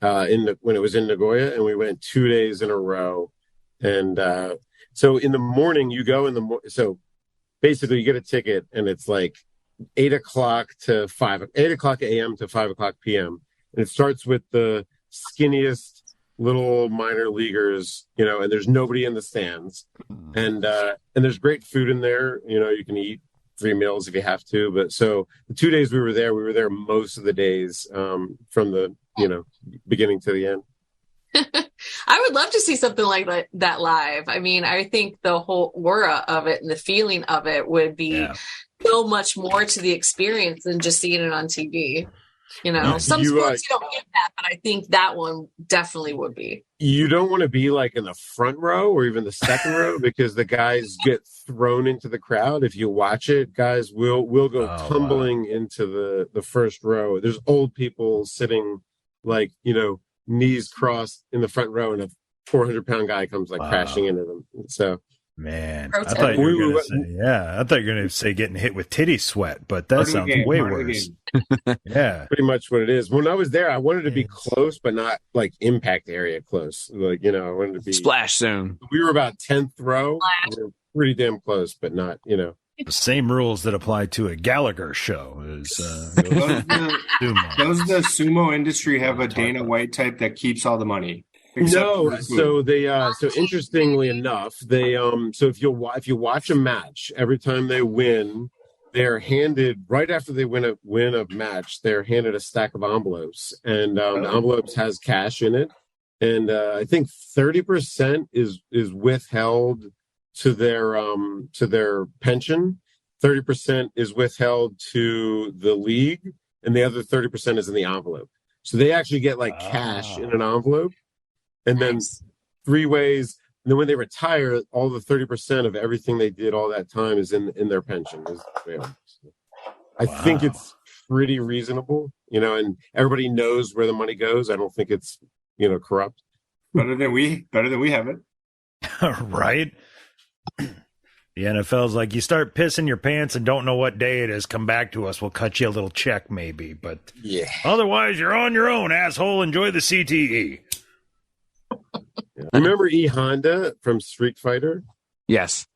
when it was in Nagoya, and we went 2 days in a row. And so in the morning you go so basically you get a ticket, and it's like 8 o'clock a.m. to 5 o'clock p.m. And it starts with the skinniest little minor leaguers, and there's nobody in the stands, and there's great food in there. You can eat 3 meals if you have to. But so the 2 days we were there most of the days, from the beginning to the end. I would love to see something like that live. I mean, I think the whole aura of it and the feeling of it would be so much more to the experience than just seeing it on TV. You know, some You, sports you don't get that, but I think that one definitely would be. You don't want to be like in the front row or even the second row because the guys get thrown into the crowd. If you watch it, guys will go tumbling into the first row. There's old people sitting like, knees crossed in the front row, and a 400-pound guy comes like crashing into them. So, man, I thought you were going to say, I thought you were going to say getting hit with titty sweat, but that sounds way worse. Yeah, pretty much what it is. When I was there, I wanted to be close, but not like impact area close. Like, I wanted to be splash zone. We were about 10th row. We were pretty damn close, but not, the same rules that apply to a Gallagher show is does the sumo industry have a Dana White type that keeps all the money? No, so they so interestingly enough, they so if you watch a match, every time they win, they're handed right after they win a match, they're handed a stack of envelopes, and the envelopes has cash in it, and I think 30% is withheld to their pension, 30% is withheld to the league, and the other 30% is in the envelope. So they actually get like cash in an envelope. And then 3 ways. And then when they retire, all the 30% of everything they did all that time is in their pension. I think it's pretty reasonable, and everybody knows where the money goes. I don't think it's, corrupt. Better than we have it. Right? The NFL's like, you start pissing your pants and don't know what day it is, come back to us. We'll cut you a little check maybe. But otherwise, you're on your own, asshole. Enjoy the CTE. Remember E Honda from Street Fighter? Yes.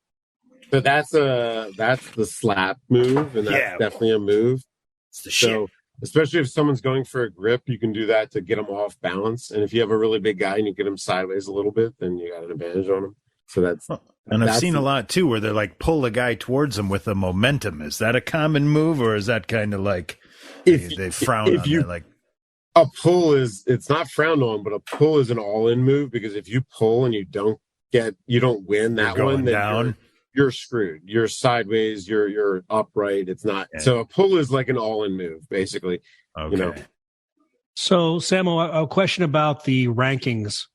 So that's the slap move, and that's definitely a move. It's the shit. Especially if someone's going for a grip, you can do that to get them off balance. And if you have a really big guy and you get him sideways a little bit, then you got an advantage on him. So I've seen a lot too where they're like pull a guy towards them with a momentum. Is that a common move, or is that kind of like they frown on it? Like, a pull it's not frowned on, but a pull is an all-in move, because if you pull and you don't win that one, then you're screwed. You're sideways, you're upright. It's not. So a pull is like an all-in move, basically. Okay. So, Samo, a question about the rankings.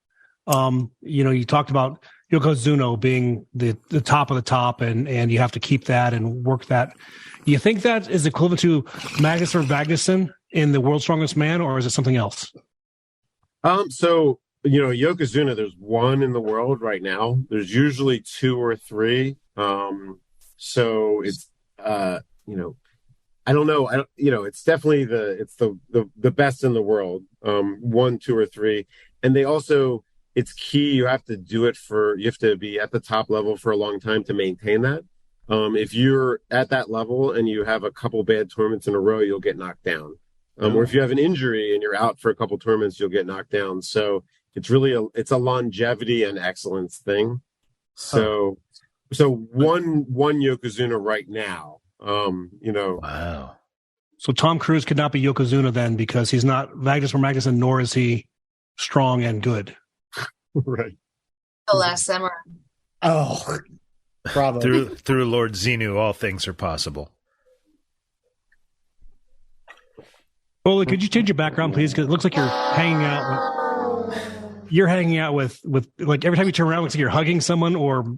You talked about Yokozuna being the top of the top, and you have to keep that and work that. Do you think that is equivalent to Magnus or Magnuson in the World's Strongest Man, or is it something else? So, Yokozuna, there's one in the world right now. There's usually 2 or 3. So it's, I don't know. It's definitely the best in the world. 1, 2, or 3. And they also, it's key. You have to be at the top level for a long time to maintain that. If you're at that level and you have a couple bad tournaments in a row, you'll get knocked down. Or if you have an injury and you're out for a couple tournaments, you'll get knocked down. So it's really it's a longevity and excellence thing. So one Yokozuna right now, Wow. So Tom Cruise could not be Yokozuna then, because he's not Magnus or Magnuson, nor is he strong and good. Right. The Last Samurai. Oh, bravo. Through Lord Xenu, all things are possible. Oli, could you change your background, please? Because it looks like you're hanging out with like every time you turn around, it looks like you're hugging someone or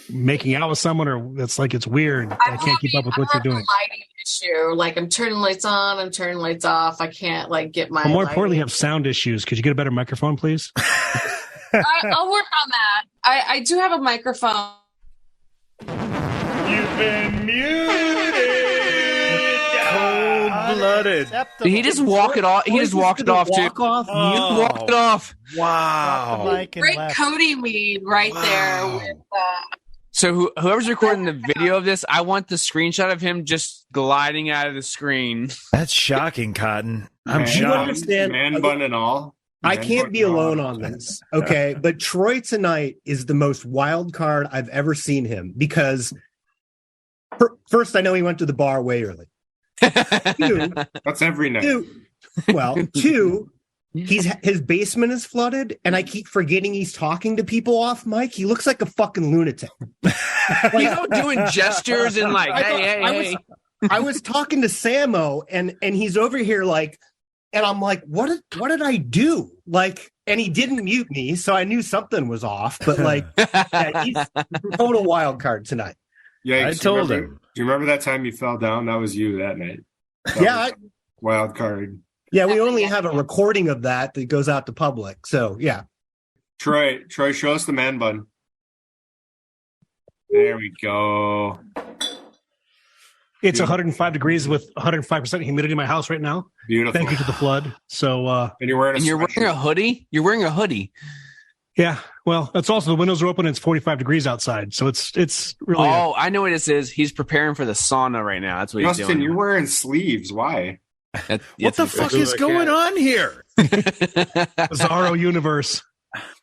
making out with someone, or it's like it's weird. I can't keep up with what you're doing. Lighting issue. Like I'm turning lights on, I'm turning lights off. I can't get my. But more importantly, you have sound issues. Could you get a better microphone, please? I'll work on that. I do have a microphone. You've been muted. Cold-blooded. Did he just walk it off? He just walked it off, too. He just walked it off. Wow. Great Cody lead right there. With, So whoever's recording the video of this, I want the screenshot of him just gliding out of the screen. That's shocking, Cotton. I'm You shocked. understand? Man bun and all. I can't be alone on this. Okay. But Troy tonight is the most wild card I've ever seen him, because first, I know he went to the bar way early. 2, That's every night. 2, his basement is flooded, and I keep forgetting he's talking to people off mic. He looks like a fucking lunatic. He's all doing gestures and like, hey. I was talking to Samo, and he's over here like, And I'm like, what did I do? Like, and he didn't mute me, so I knew something was off. But like, yeah, he's total wild card tonight. Yeah, I told him. Do you remember that time you fell down? That was you that night. Yeah, Wild card. yeah. We only have a recording of that goes out to public. So yeah. Troy, show us the man bun. There we go. It's 105 degrees with 105% humidity in my house right now. Beautiful. Thank you to the flood. So, and you're wearing a hoodie? You're wearing a hoodie. yeah. Well, it's also the windows are open and it's 45 degrees outside. So it's really. Oh, I know what this is. He's preparing for the sauna right now. That's what he's Justin, doing. you're wearing sleeves. Why? What the fuck is going on here? Bizarro universe.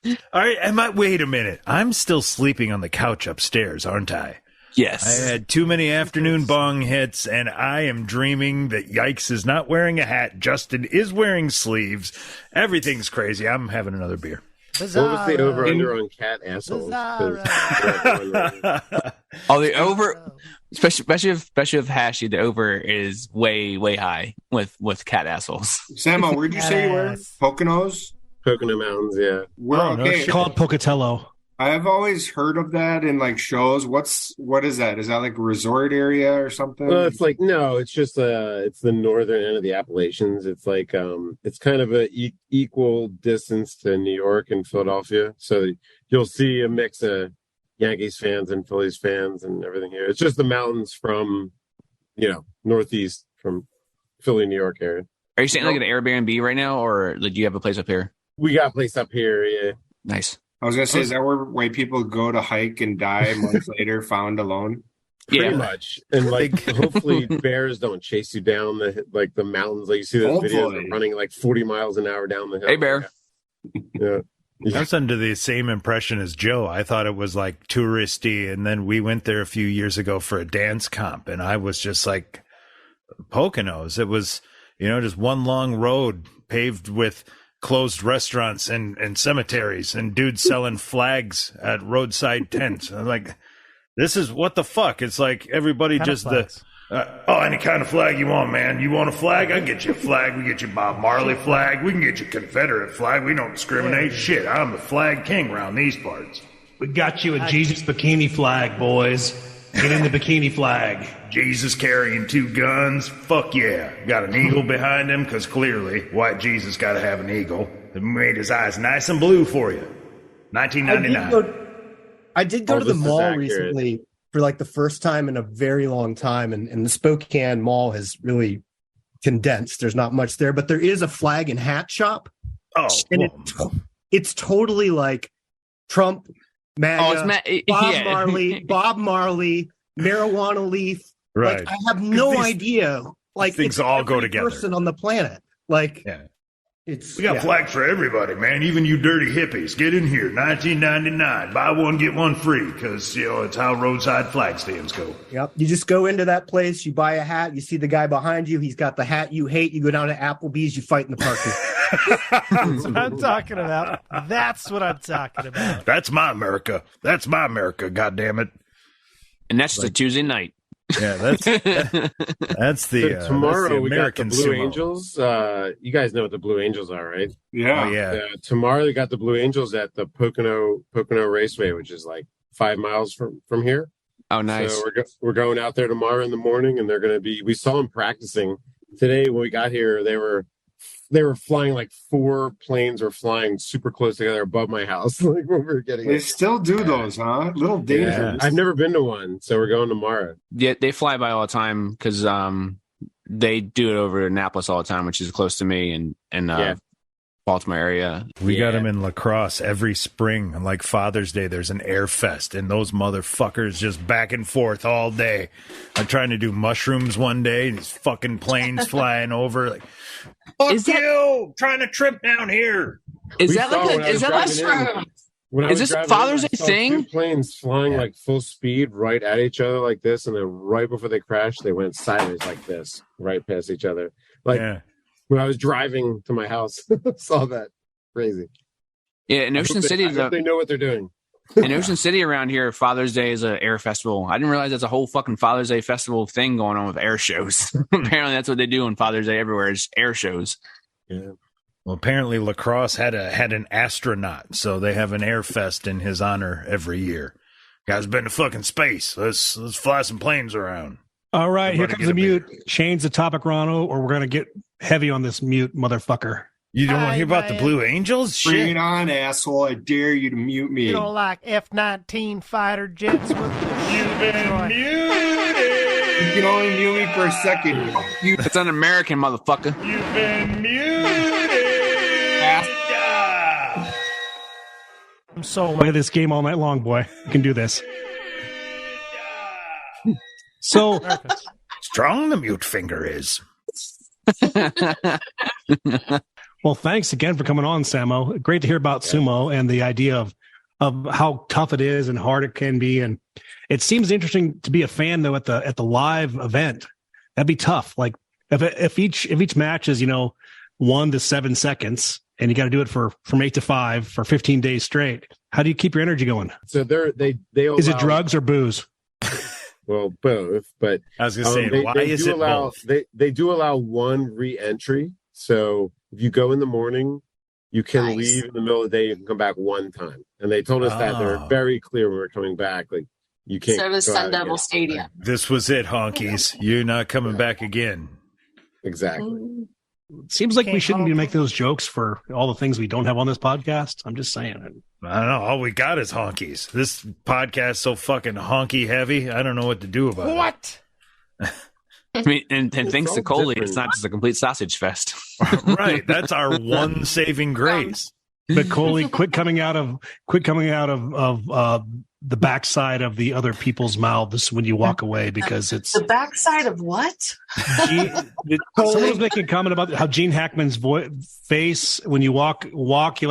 All right, wait a minute. I'm still sleeping on the couch upstairs, aren't I? Yes. I had too many afternoon bong hits, and I am dreaming that Yikes is not wearing a hat. Justin is wearing sleeves. Everything's crazy. I'm having another beer. What was the over-under on cat assholes? Oh, the over, especially if Hashi, the over is way high with cat assholes. Samo, where'd you say you were? Poconos? Pocono Mountains, yeah. Okay. It's called Pocatello. I've always heard of that in like shows. What is that? Is that like a resort area or something? Well, it's like no, it's just it's the northern end of the Appalachians. It's like it's kind of a equal distance to New York and Philadelphia. So you'll see a mix of Yankees fans and Phillies fans and everything here. It's just the mountains from northeast from Philly, New York area. Are you staying like an Airbnb right now, or do you have a place up here? We got a place up here, yeah. Nice. I was gonna say, is that where white people go to hike and die months later, found alone? Pretty much. And like, hopefully, bears don't chase you down the mountains. Like you see those videos of running like 40 miles an hour down the hill. Hey, bear. Yeah. I was under the same impression as Joe. I thought it was like touristy, and then we went there a few years ago for a dance comp, and I was just like, Poconos. It was, just one long road paved with closed restaurants and cemeteries and dudes selling flags at roadside tents. I'm like, this is what the fuck? It's like everybody just any kind of flag you want, man. You want a flag? I can get you a flag. We get you Bob Marley flag. We can get you Confederate flag. We don't discriminate. Shit, I'm the flag king around these parts. We got you a Jesus bikini flag, boys. Get in the bikini flag. Jesus carrying 2 guns? Fuck yeah. Got an eagle behind him, because clearly white Jesus got to have an eagle. It made his eyes nice and blue for you. 1999. I did go to the mall recently for like the first time in a very long time, and the Spokane Mall has really condensed. There's not much there, but there is a flag and hat shop. Oh, and it's totally like Trump, MAGA, Bob Marley, marijuana leaf. Right. Like, I have no idea. Like, things all go together. Person on the planet. Like, we got flags for everybody, man. Even you dirty hippies, get in here. 1999, buy one get one free, because it's how roadside flag stands go. Yep. You just go into that place, you buy a hat, you see the guy behind you, he's got the hat you hate. You go down to Applebee's, you fight in the parking. That's what I'm talking about. That's what I'm talking about. That's my America. That's my America. God damn it. And that's just a Tuesday night. Yeah, that's the tomorrow that's the we got the American Blue sumo. Angels. You guys know what the Blue Angels are, right? Yeah. Oh, yeah. Tomorrow we got the Blue Angels at the Pocono Raceway, which is like 5 miles from here. Oh, nice. So we're going out there tomorrow in the morning, and they're going to be. We saw them practicing today when we got here. They were flying like 4 planes were flying super close together above my house. Like when we were getting They still do those, huh? Little dangerous. I've never been to one, so we're going tomorrow. Yeah, they fly by all the time because they do it over in Annapolis all the time, which is close to me and Baltimore area. We got them in La Crosse every spring. On like Father's Day, there's an air fest, and those motherfuckers just back and forth all day. I'm trying to do mushrooms one day, and these fucking planes flying over. Like, fuck you! Trying to trip down here. Is that this Father's Day thing? 2 planes flying like full speed right at each other like this, and then right before they crashed, they went sideways like this, right past each other. Like when I was driving to my house, saw that. Crazy. Yeah, in Ocean City, they know what they're doing. In Ocean City around here, Father's Day is an air festival. I didn't realize that's a whole fucking Father's Day festival thing going on with air shows. Apparently, that's what they do on Father's Day everywhere is air shows. Yeah. Well, apparently lacrosse had an astronaut, so they have an air fest in his honor every year. Guy's been to fucking space. Let's fly some planes around. All right, here Everybody comes the get a mute. Change the topic, Ronald, or we're going to get heavy on this mute motherfucker. You don't want to Hi, hear about the man. Blue Angels? Bring Shit. it on, asshole. I dare you to mute me. You don't like F-19 fighter jets with You've been muted. You can only mute me for a second. You It's un American, motherfucker. You've been muted. I'm so Play this game all night long, boy. You can do this. So, Strong the mute finger is. well, thanks again for coming on, Samo. Great to hear about sumo and the idea of how tough it is and hard it can be. And it seems interesting to be a fan though at the live event. That'd be tough. Like if each match is 1 to 7 seconds, and you got to do it from 8 to 5 for 15 days straight. How do you keep your energy going? So they Is it drugs or booze? Well, both, but I was gonna say, why is it both? They do allow one re-entry. So if you go in the morning, you can Nice. leave in the middle of the day. You can come back one time, and they told us that they're Oh. very clear when we're coming back. Like you can't. So does go out Sun Devil again. Stadium. This was it, honkies. You're not coming back again. Exactly. Seems like we Can't shouldn't be hold make those jokes for all the things we don't have on this podcast. I'm just saying. I don't know. All we got is honkies. This podcast so fucking honky heavy. I don't know what to do about what? I mean, and It's thanks to all Coley, different. it's not just a complete sausage fest. it. Right. That's our one saving grace. But Coley, quit coming out of the backside of the other people's mouths when you walk away, because it's The backside of what? someone was making a comment about how Gene Hackman's face when you walk you're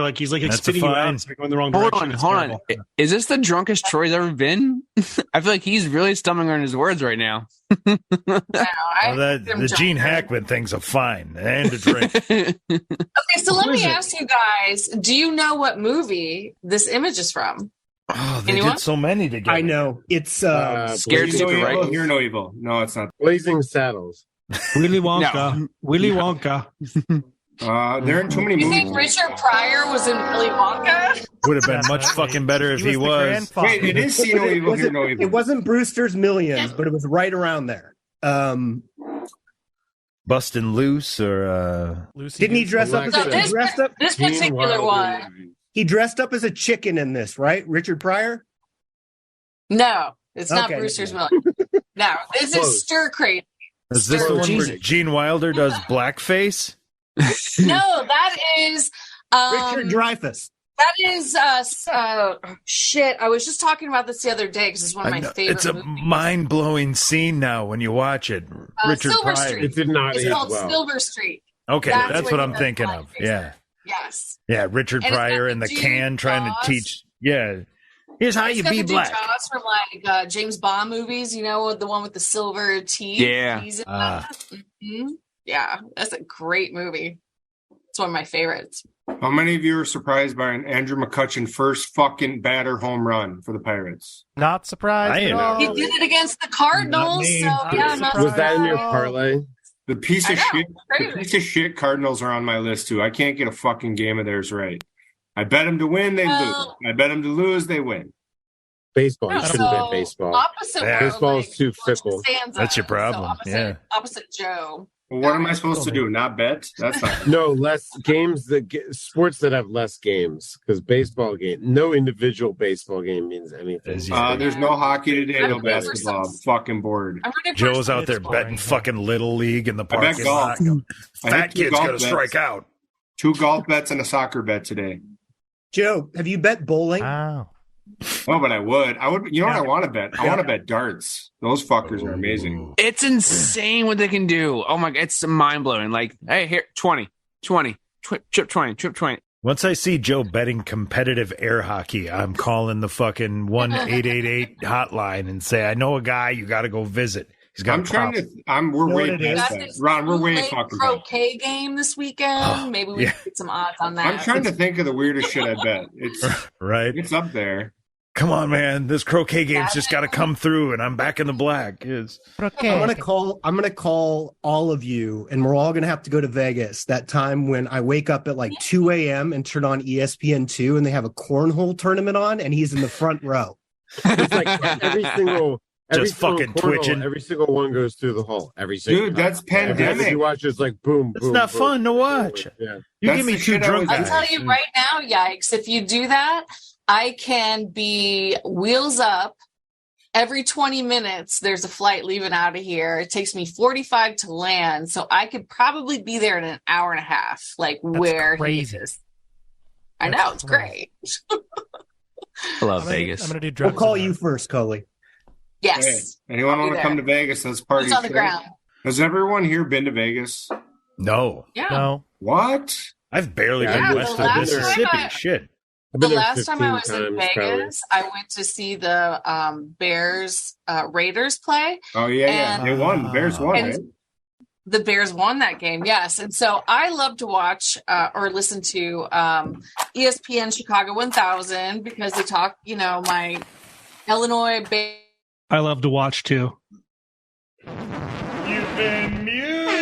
like he's like That's a spitting you out, fine. it's like going the wrong Hold direction. on, It's hold terrible. on. Is this the drunkest Troy's ever been? I feel like he's really stumbling on his words right now. I Well, am the Gene drunk. Hackman thing's a fine and a drink. Okay, so let Who is me it? ask you guys: do you know what movie this image is from? Oh, they Anyone? did so many together. I know. It's Scared Hear no Stupid, evil, right? hear no evil. No, it's not. Blazing Saddles. Willy Wonka. Willy No. Wonka. They're in too many You movies. think Richard Pryor was in Willy Wonka? Would have been much fucking better if he the was. grandfather. Wait, it is see no it evil, hear wasn't, no it evil. wasn't Brewster's Millions, but it was right around there. Bustin' Loose or Lucy Didn't he Goose. dress up as So a, this- he dressed up? This Gene particular Wilder one, movie. He dressed up as a chicken in this, right? Richard Pryor. no, it's not Okay. Brewster's Million. No, this is Close. Stir Crazy. is this the one where Gene Wilder does blackface? No, that is Richard Dreyfuss. that is shit. I was just talking about this the other day because it's one of I my know. favorite. It's a movies. mind blowing scene now when you watch it. Richard Silver Pryor. Street. It did not It's age called well. Silver Street. Okay, That's that's what what he I'm does thinking blackface. of. Yeah. Yes. Yeah, Richard And it's got Pryor the in the Jude can trying Laws. to teach. Yeah. Here's how It's you got be the black. Dude Jaws from like James Bond movies, the one with the silver teeth. Yeah. He's in Ah. that. Mhm. Yeah, that's a great movie. It's one of my favorites. How many of you are surprised by an Andrew McCutcheon first fucking batter home run for the Pirates? Not surprised I at am. all. He did it against the Cardinals, Not me. so yeah, I'm not Was that in your surprised. parlay? The piece I of know, shit, crazy. the piece of shit Cardinals are on my list too. I can't get a fucking game of theirs right. I bet them to win, they Well- lose. I bet them to lose, they win. Baseball. No, You shouldn't so bet baseball. Opposite Yeah. world, Baseball is too George fickle. Costanza, That's your problem, yeah. Opposite Joe. Well, what am I supposed to do? Not bet? That's not. No, less games sports that have less games, because baseball game, no individual baseball game means anything. As you- There's no hockey today, no I'm ready for basketball. I'm some- fucking bored. I'm ready for Joe's some out there It's betting boring. fucking little league in the I bet parking lot. golf. I Fat hit 2 kid's golf gonna bets. strike out. 2 golf bets and a soccer bet today. Joe, have you bet bowling? Wow. Oh, but I would. You know what I want to bet? I want to bet darts. Those fuckers are amazing. It's insane what they can do. Oh my god, it's mind blowing. Like, hey, here, 20, trip 20. Once I see Joe betting competitive air hockey, I'm calling the fucking 1-888 hotline and say, I know a guy you got to go visit. He's got. I'm trying to. We're Know way what it past Got that. this Ron, we're way bootleg fucking past. croquet game this weekend. Oh, Maybe we yeah. can get some odds on that. I'm trying to think of the weirdest shit I bet. It's Right. it's up there. Come on, man. This croquet game's just got to come through, and I'm back in the black. Yes. I'm gonna call all of you, and we're all gonna have to go to Vegas that time when I wake up at like 2 a.m. and turn on ESPN2, and they have a cornhole tournament on, and he's in the front row. It's like every single fucking twitching. Every single one goes through the hole. Every single Dude, that's pandemic. You watch, it's like boom, boom. It's not boom, fun to watch. Yeah. You That's give me the two shit I drunk was- I'll guys. tell you right now, yikes, if you do that, I can be wheels up. Every 20 minutes, there's a flight leaving out of here. It takes me 45 to land, so I could probably be there in an hour and a half, like where crazy. he is. I know, it's great. I love Vegas. I'm gonna do We'll drugs. call in you there. first, Coley. Yes. Hey, anyone I'll be want to come to there. Vegas? Let's party. Boots on the ground. Has everyone here been to Vegas? No. Yeah. No. What? I've barely Yeah, been the west of last Mississippi. time I- Shit. I've The been there last time I was 15 in times, probably. Vegas, I went to see the Bears Raiders play. Oh yeah. And- They won. The Bears won, And- right? The Bears won that game, yes. And so I love to watch or listen to ESPN Chicago 1000 because they talk, my Illinois Bears. I love to watch too. You've been muted.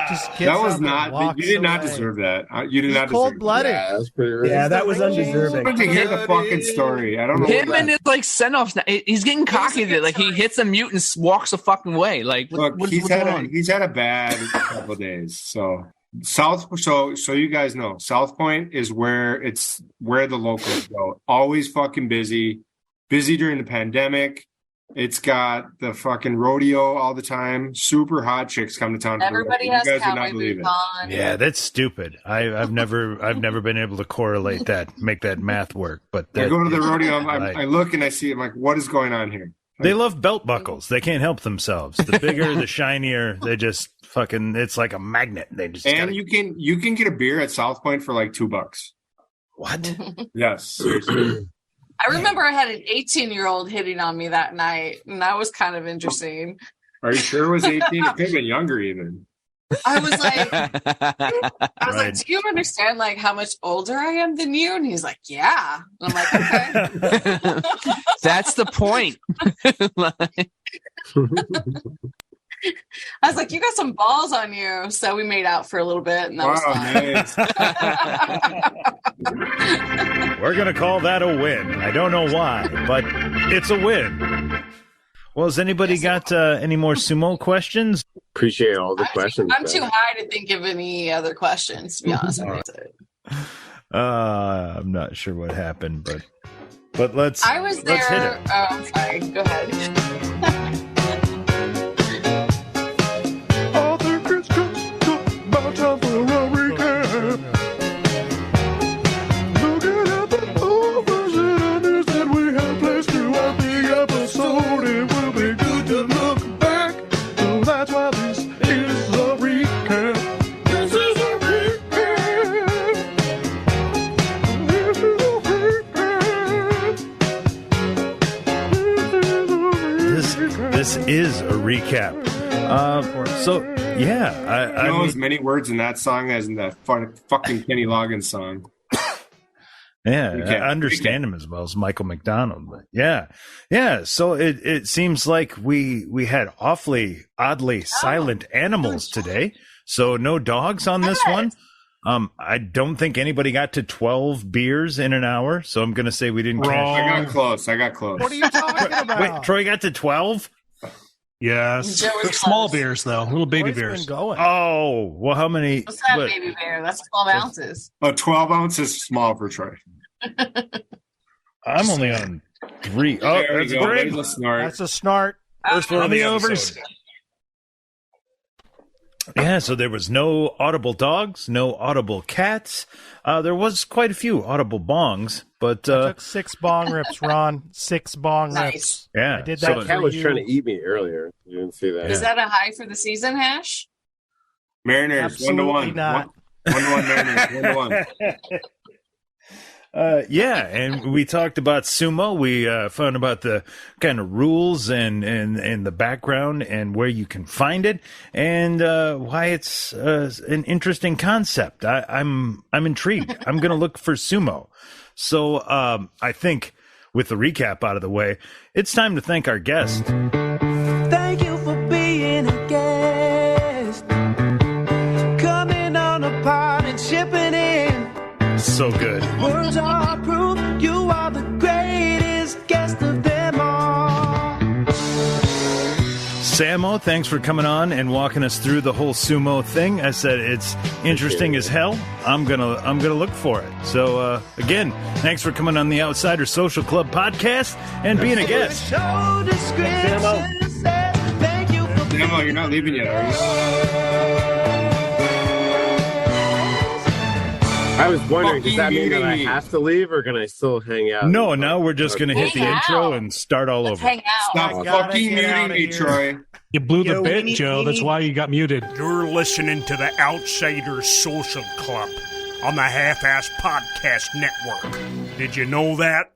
Just gets That up was and not. walks You did not away. deserve that. You did not deserve Cold that. blooded. Yeah, that's pretty rich. Yeah, that was I undeserving. wanted to hear the fucking story. I don't know. Him what and his like send offs. He's getting cocky with it. Like he hits a mute and walks a fucking way. Like Look, what's he's going had on? he's had a bad couple of days. So so you guys know, South Point is where the locals go. Always fucking busy during the pandemic. It's got the fucking rodeo all the time. Super hot chicks come to town. Everybody You has guys would not cowboy believe boots it. on. Yeah, that's stupid. I've never been able to correlate that, make that math work. But I that, go to the rodeo. Right. I look and I see. I'm like, what is going on here? They love belt buckles. They can't help themselves. The bigger, the shinier. They just fucking. It's like a magnet. They just. And gotta- you can get a beer at South Point for like $2. what? Yes, seriously. I remember I had an 18-year-old hitting on me that night, and that was kind of interesting. Are you sure it was 18? It could have been younger even. I was like, Right. do you understand like how much older I am than you? And he's like, yeah. And I'm like, okay. That's the point. I was like, you got some balls on you. So we made out for a little bit, and that was Wow, fun. nice. We're gonna call that a win. I don't know why, but it's a win. Well, has anybody got any more sumo questions? Appreciate all the questions. I'm too high to think of any other questions, to be honest with you. I'm not sure what happened, but let's. I was let's hit there. it. Oh, I'm sorry. Go ahead. I think it's just about time for a recap. Looking at the overs and unders that we have placed throughout the episode, it will be good to look back. So that's why this is a recap. This is a recap. This is a recap. This is a recap. So yeah, I I know mean, as many words in that song as in that fucking Kenny Loggins song. yeah, Recap. I understand him as well as Michael McDonald. But yeah. So it seems like we had oddly silent animals today. So no dogs on this one. I don't think anybody got to 12 beers in an hour. So I'm gonna say we didn't I cash. got close. What are you talking about? Wait, Troy got to 12. Yes. Joe was They're small close. beers, though. Little baby Troy's been beers. going. Oh, well, how many? What's that, what- baby bear? That's 12 ounces. 12 ounces small for Troy. I'm only on 3. Oh, There we that's go. great. There's a snort. That's a snort. First one On of the the overs. overs. Yeah, so there was no audible dogs, no audible cats. There was quite a few audible bongs, but I took 6 bong rips, Ron. 6 bong Nice. rips. yeah. I did so- that The cat for was you. trying to eat me earlier. You didn't see that. Is that a high for the season, Hash? Mariners, Absolutely 1-1. not. 1-1 Mariners, 1-1. Yeah, and we talked about sumo. We found about the kind of rules and the background and where you can find it and why it's an interesting concept. I'm intrigued. I'm going to look for sumo. So I think with the recap out of the way, it's time to thank our guest. Thank you for being a guest. Coming on a pod and shipping in. So good. Words are proof you are the greatest guest of them all. SAMO, thanks for coming on and walking us through the whole sumo thing. I said it's interesting as hell. I'm gonna look for it. So again, thanks for coming on the Outsider Social Club podcast and being a guest. Show description says thank you for Demo, you're not leaving yet, are you? I was wondering, does that Fucking mean that I muting me. have to leave, or can I still hang out? No, now we're just gonna hit the Hang intro out. and start all Let's over. hang out. Stop I gotta fucking get muting outta me, here. Troy. You blew the Yo, bit, we need- Joe. we That's need- why you got muted. You're listening to the Outsiders Social Club on the Half-Ass Podcast Network. Did you know that?